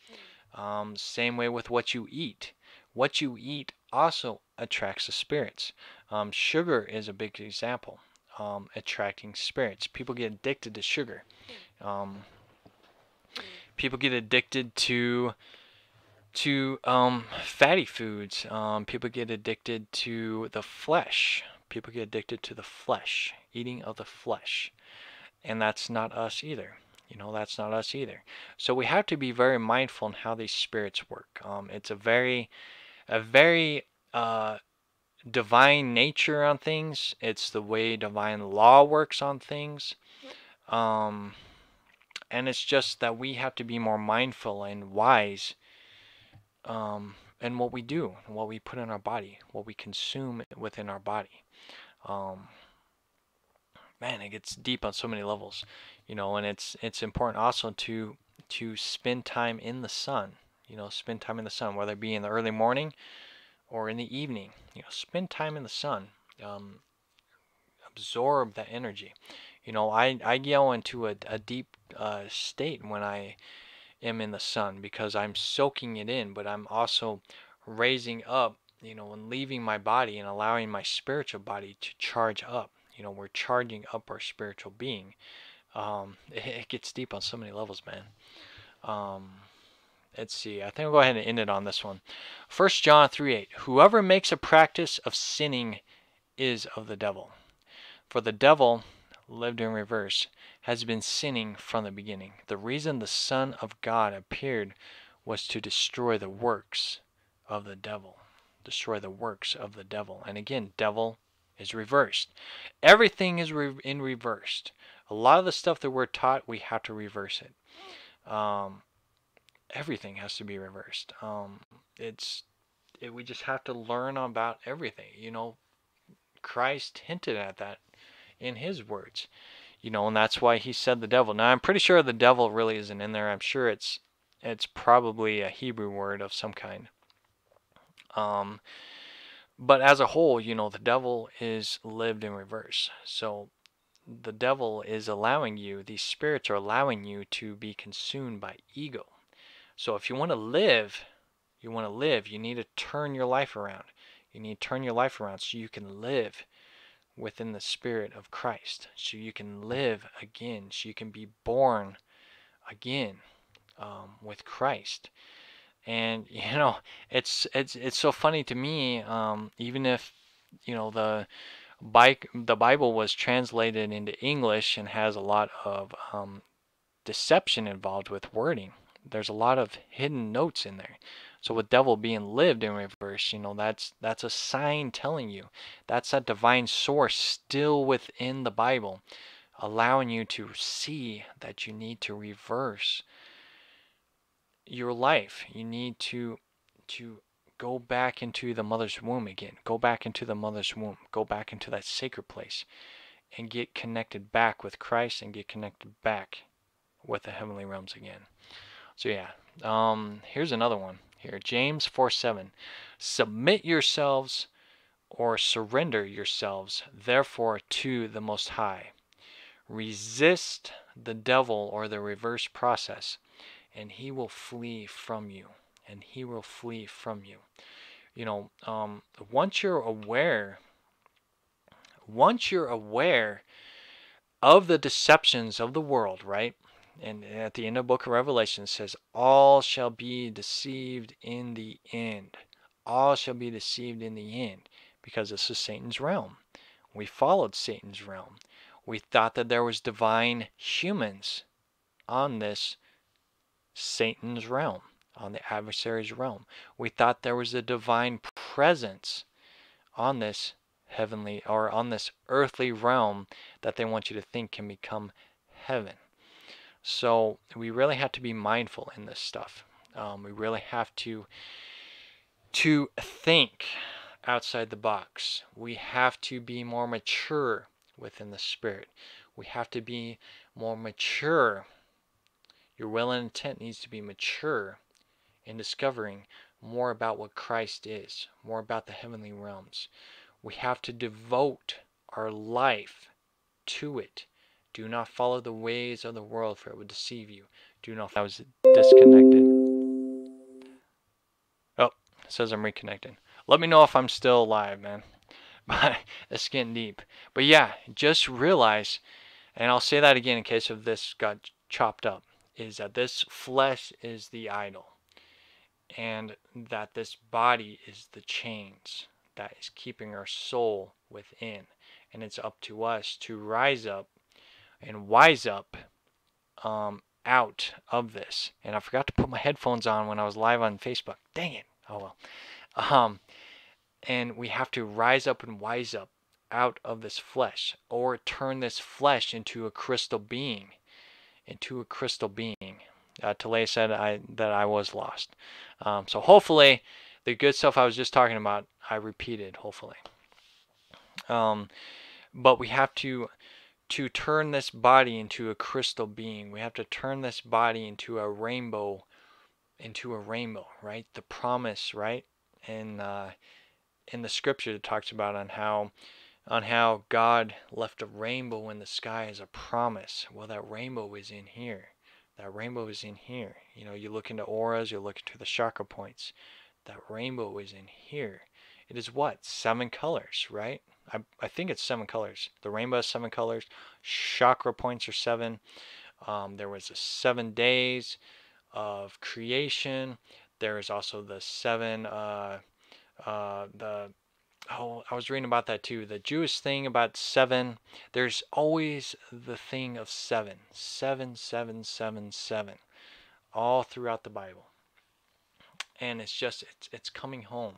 Same way with what you eat. What you eat also attracts the spirits. Sugar is a big example, attracting spirits. People get addicted to sugar. People get addicted to fatty foods. People get addicted to the flesh. People get addicted to the flesh, eating of the flesh, and that's not us either. You know, that's not us either. So we have to be very mindful in how these spirits work. It's a very divine nature on things. It's the way divine law works on things. And it's just that we have to be more mindful and wise in what we do, what we put in our body, what we consume within our body. Man, it gets deep on so many levels, you know, and it's important also to spend time in the sun. You know, spend time in the sun, whether it be in the early morning or in the evening. You know, spend time in the sun. Absorb that energy. You know, I go into a deep state when I am in the sun, because I'm soaking it in, but I'm also raising up, you know, and leaving my body and allowing my spiritual body to charge up. You know, we're charging up our spiritual being. It gets deep on so many levels, man. Let's see. I think I'll go ahead and end it on this one. 1 John 3:8. Whoever makes a practice of sinning is of the devil. For the devil lived in reverse, has been sinning from the beginning. The reason the Son of God appeared was to destroy the works of the devil. Destroy the works of the devil. And again, devil is reversed. Everything is in reversed. A lot of the stuff that we're taught, we have to reverse it. Everything has to be reversed. We just have to learn about everything. You know, Christ hinted at that in his words. You know, and that's why he said the devil. Now, I'm pretty sure the devil really isn't in there. I'm sure it's probably a Hebrew word of some kind. But as a whole, you know, the devil is lived in reverse. So the devil is allowing you, these spirits are allowing you to be consumed by ego. So if you want to live, you need to turn your life around. You need to turn your life around so you can live within the Spirit of Christ. So you can live again. So you can be born again with Christ. And you know, it's so funny to me. Even if you know the Bible was translated into English and has a lot of deception involved with wording. There's a lot of hidden notes in there. So with devil being lived in reverse, you know, that's a sign telling you that's that divine source still within the Bible, allowing you to see that you need to reverse your life. You need to go back into the mother's womb again. Go back into the mother's womb. Go back into that sacred place and get connected back with Christ and get connected back with the heavenly realms again. So yeah, here's another one here. James 4:7. Submit yourselves or surrender yourselves, therefore, to the Most High. Resist the devil or the reverse process, and he will flee from you. And he will flee from you. You know, once you're aware of the deceptions of the world, right? And at the end of the book of Revelation, it says, all shall be deceived in the end. All shall be deceived in the end, because this is Satan's realm. We followed Satan's realm. We thought that there was divine humans on this Satan's realm, on the adversary's realm. We thought there was a divine presence on this heavenly or on this earthly realm that they want you to think can become heaven. So we really have to be mindful in this stuff. We really have to think outside the box. We have to be more mature within the Spirit. We have to be more mature. Your will and intent needs to be mature in discovering more about what Christ is, more about the heavenly realms. We have to devote our life to it. Do not follow the ways of the world, for it would deceive you. Do not. I was disconnected. Oh, it says I'm reconnecting. Let me know if I'm still alive, man. But it's getting deep. But yeah, just realize, and I'll say that again in case of this got chopped up, is that this flesh is the idol, and that this body is the chains that is keeping our soul within. And it's up to us to rise up and wise up out of this. And I forgot to put my headphones on when I was live on Facebook. Dang it. Oh well. And we have to rise up and wise up out of this flesh, or turn this flesh into a crystal being. Into a crystal being. Talea said that I was lost. So hopefully the good stuff I was just talking about, I repeated, hopefully. But we have to turn this body into a crystal being. We have to turn this body into a rainbow, right? The promise, right? And in the scripture it talks about on how God left a rainbow in the sky as a promise. Well, that rainbow is in here. That rainbow is in here. You know, you look into auras, you look into the chakra points. That rainbow is in here. It is what? 7 colors, right? I think it's 7 colors. The rainbow has 7 colors. Chakra points are 7. There was the 7 days of creation. There is also the 7 the Oh, I was reading about that too. The Jewish thing about seven, there's always the thing of seven. Seven, seven, seven, seven. All throughout the Bible. And it's just it's coming home.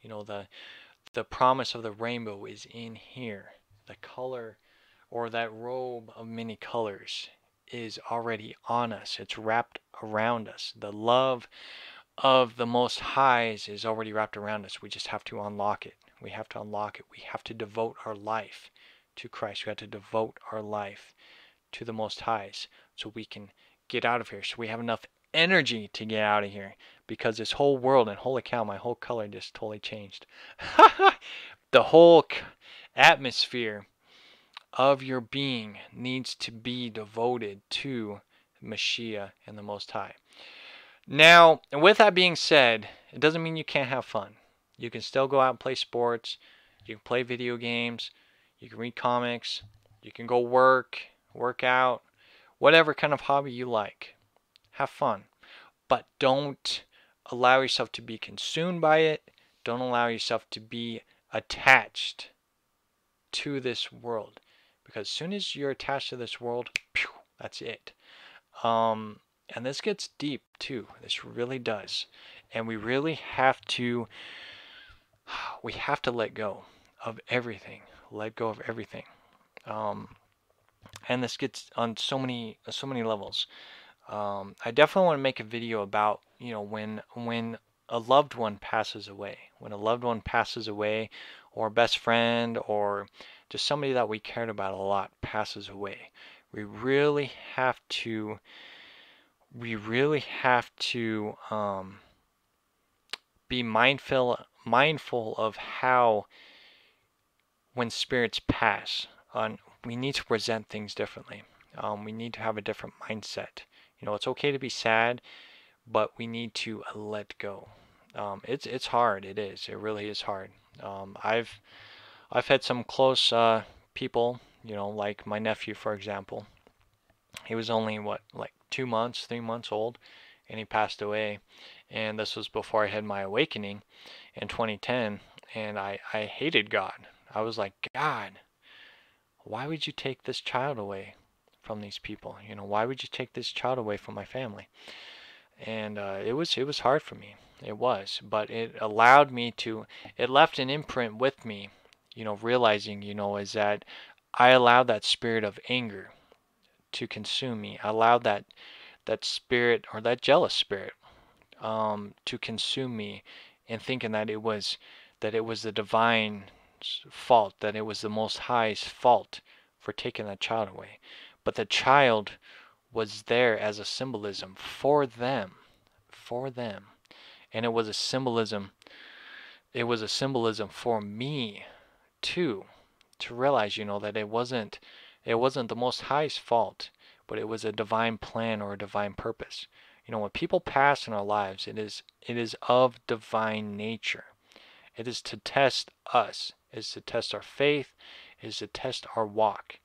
You know, the promise of the rainbow is in here. The color or that robe of many colors is already on us. It's wrapped around us. The love of the Most Highs is already wrapped around us. We just have to unlock it. We have to unlock it. We have to devote our life to Christ. We have to devote our life to the Most Highs so we can get out of here. So we have enough energy to get out of here. Because this whole world, and holy cow, my whole color just totally changed. The whole atmosphere of your being needs to be devoted to Mashiach and the Most High. Now, with that being said, it doesn't mean you can't have fun. You can still go out and play sports. You can play video games. You can read comics. You can go work out, whatever kind of hobby you like. Have fun. But don't allow yourself to be consumed by it. Don't allow yourself to be attached to this world. Because as soon as you're attached to this world, that's it. And this gets deep too. This really does. And we really have to let go of everything. Let go of everything. And this gets on so many levels. I definitely want to make a video about, when a loved one passes away. When a loved one passes away, or a best friend, or just somebody that we cared about a lot passes away. We really have to be mindful of how, when spirits pass, we need to present things differently. We need to have a different mindset. It's okay to be sad, but we need to let go. It's hard. It is. It really is hard. I've had some close people, like my nephew, for example. He was only like 2 months, 3 months old, and he passed away. And this was before I had my awakening in 2010, and I hated God. I was like, God, why would you take this child away from these people? Why would you take this child away from my family? And it was hard for me. It was, but it allowed me to. It left an imprint with me. Realizing, is that I allowed that spirit of anger to consume me. I allowed that spirit, or that jealous spirit, to consume me, and thinking that it was the divine fault, that it was the Most High's fault for taking that child away. But the child was there as a symbolism for them, and it was a symbolism. It was a symbolism for me too, to realize, that it wasn't the Most High's fault, but it was a divine plan or a divine purpose. When people pass in our lives, it is of divine nature. It is to test us. It is to test our faith. It is to test our walk.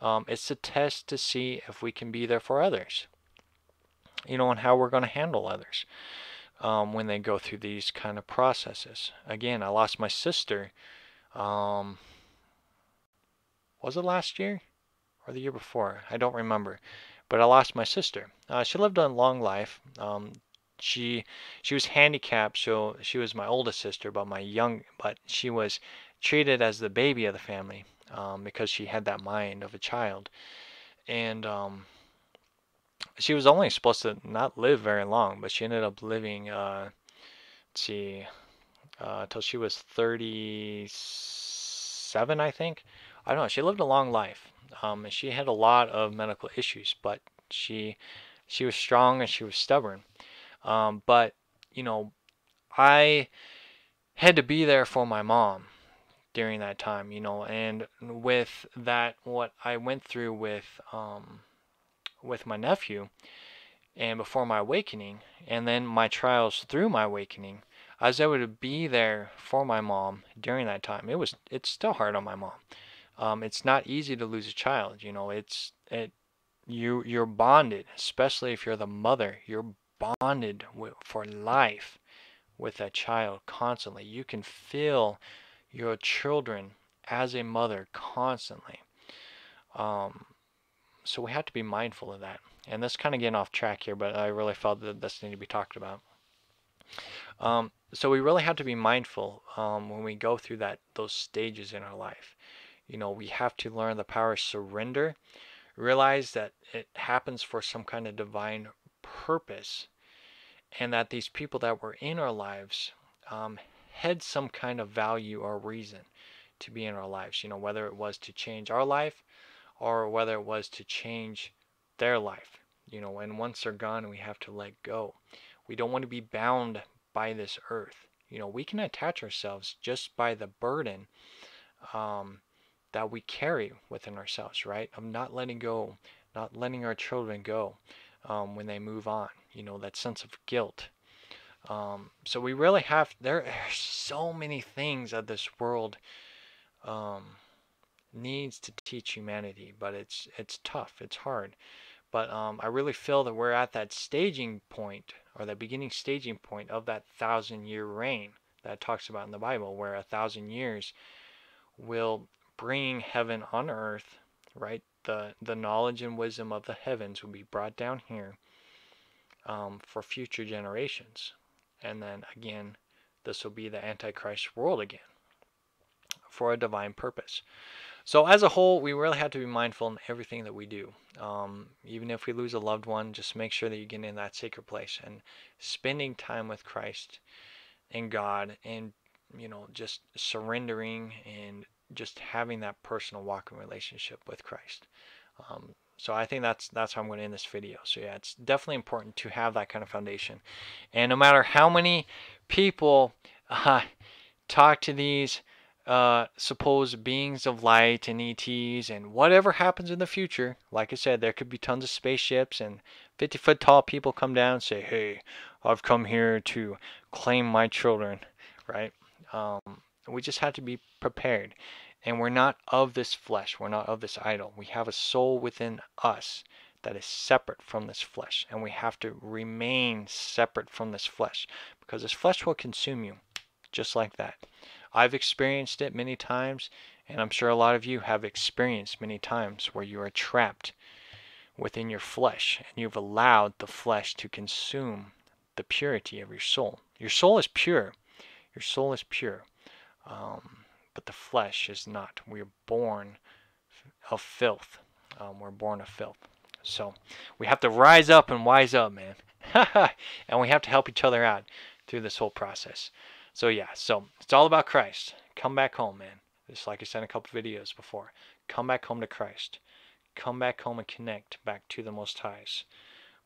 It's to test to see if we can be there for others. And how we're going to handle others when they go through these kind of processes. Again, I lost my sister. Was it last year or the year before? I don't remember. But I lost my sister. She lived a long life. She was handicapped, so she was my oldest sister, but she was treated as the baby of the family, because she had that mind of a child. And she was only supposed to not live very long, but she ended up living, till she was 37, I think. I don't know. She lived a long life. And she had a lot of medical issues, but she was strong and she was stubborn. But I had to be there for my mom during that time, and with that, what I went through with my nephew, and before my awakening, and then my trials through my awakening, I was able to be there for my mom during that time. It's still hard on my mom. It's not easy to lose a child. You're bonded, especially if you're the mother. You're bonded for life with that child constantly. You can feel, your children as a mother constantly. So we have to be mindful of that. And that's kind of getting off track here, but I really felt that this needed to be talked about. So we really have to be mindful when we go through those stages in our life. We have to learn the power of surrender, realize that it happens for some kind of divine purpose, and that these people that were in our lives had some kind of value or reason to be in our lives, whether it was to change our life or whether it was to change their life, and once they're gone, we have to let go. We don't want to be bound by this earth. We can attach ourselves just by the burden that we carry within ourselves, right? Of not letting go, not letting our children go when they move on, that sense of guilt. So we really there are so many things that this world needs to teach humanity, but it's tough, it's hard. But I really feel that we're at that staging point, or the beginning staging point of that 1,000-year reign that it talks about in the Bible, where 1,000 years will bring heaven on earth, right? The knowledge and wisdom of the heavens will be brought down here for future generations. And then again, this will be the Antichrist world again for a divine purpose. So as a whole, we really have to be mindful in everything that we do. Even if we lose a loved one, just make sure that you get in that sacred place and spending time with Christ and God, and just surrendering and just having that personal walking relationship with Christ. So I think that's how I'm going to end this video. So yeah, it's definitely important to have that kind of foundation. And no matter how many people talk to these supposed beings of light and ETs, and whatever happens in the future, like I said, there could be tons of spaceships and 50-foot tall people come down and say, hey, I've come here to claim my children, right? We just have to be prepared. And we're not of this flesh. We're not of this idol. We have a soul within us that is separate from this flesh. And we have to remain separate from this flesh, because this flesh will consume you just like that. I've experienced it many times, and I'm sure a lot of you have experienced many times where you are trapped within your flesh and you've allowed the flesh to consume the purity of your soul. Your soul is pure. Your soul is pure. But the flesh is not. We're born of filth. We're born of filth. So we have to rise up and wise up, man. And we have to help each other out through this whole process. So yeah, so it's all about Christ. Come back home, man. Just like I said in a couple videos before. Come back home to Christ. Come back home and connect back to the Most Highs.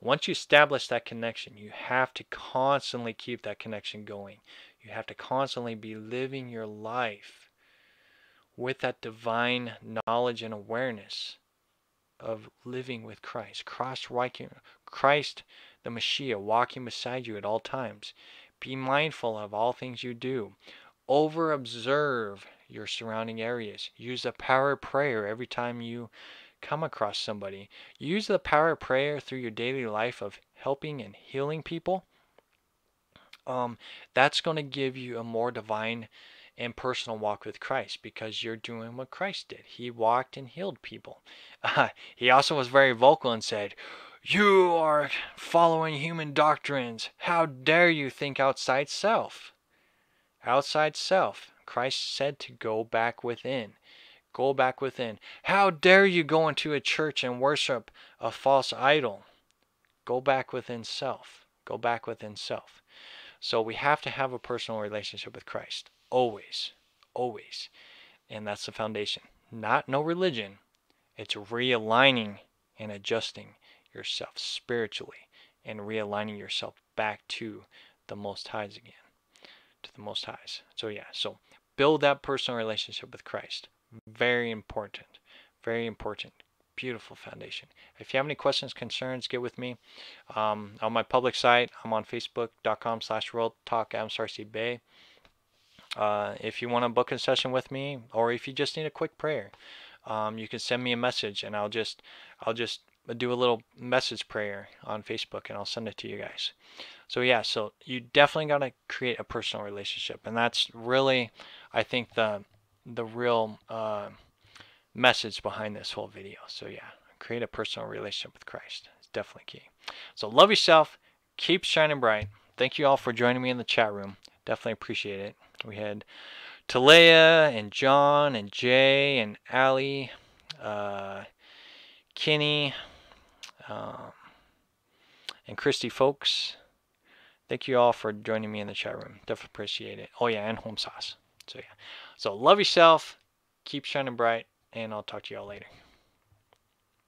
Once you establish that connection, you have to constantly keep that connection going. You have to constantly be living your life with that divine knowledge and awareness of living with Christ. Christ, the Messiah, walking beside you at all times. Be mindful of all things you do. Over-observe your surrounding areas. Use the power of prayer every time you come across somebody. Use the power of prayer through your daily life of helping and healing people. That's going to give you a more divine and personal walk with Christ, because you're doing what Christ did. He walked and healed people. He also was very vocal and said, you are following human doctrines. How dare you think outside self? Outside self. Christ said to go back within. Go back within. How dare you go into a church and worship a false idol? Go back within self. Go back within self. So we have to have a personal relationship with Christ. Always. Always. And that's the foundation. No religion. It's realigning and adjusting yourself spiritually and realigning yourself back to the Most Highs again. To the Most Highs. So yeah, so build that personal relationship with Christ. Very important. Very important. Beautiful foundation. If you have any questions, concerns, get with me. On my public site, I'm on facebook.com/World Talk. I'm Starseed Bey. If you want to book a session with me, or if you just need a quick prayer, you can send me a message, and I'll just do a little message prayer on Facebook, and I'll send it to you guys. So yeah, so you definitely got to create a personal relationship, and that's really I think the real message behind this whole video. So yeah, create a personal relationship with Christ. It's definitely key. So love yourself. Keep shining bright. Thank you all for joining me in the chat room. Definitely appreciate it. We had Talea and John and Jay and Ali, Kenny, um, and Christy folks. Thank you all for joining me in the chat room. Definitely appreciate it. Oh yeah, and Home Sauce. So yeah. So love yourself. Keep shining bright, and I'll talk to y'all later.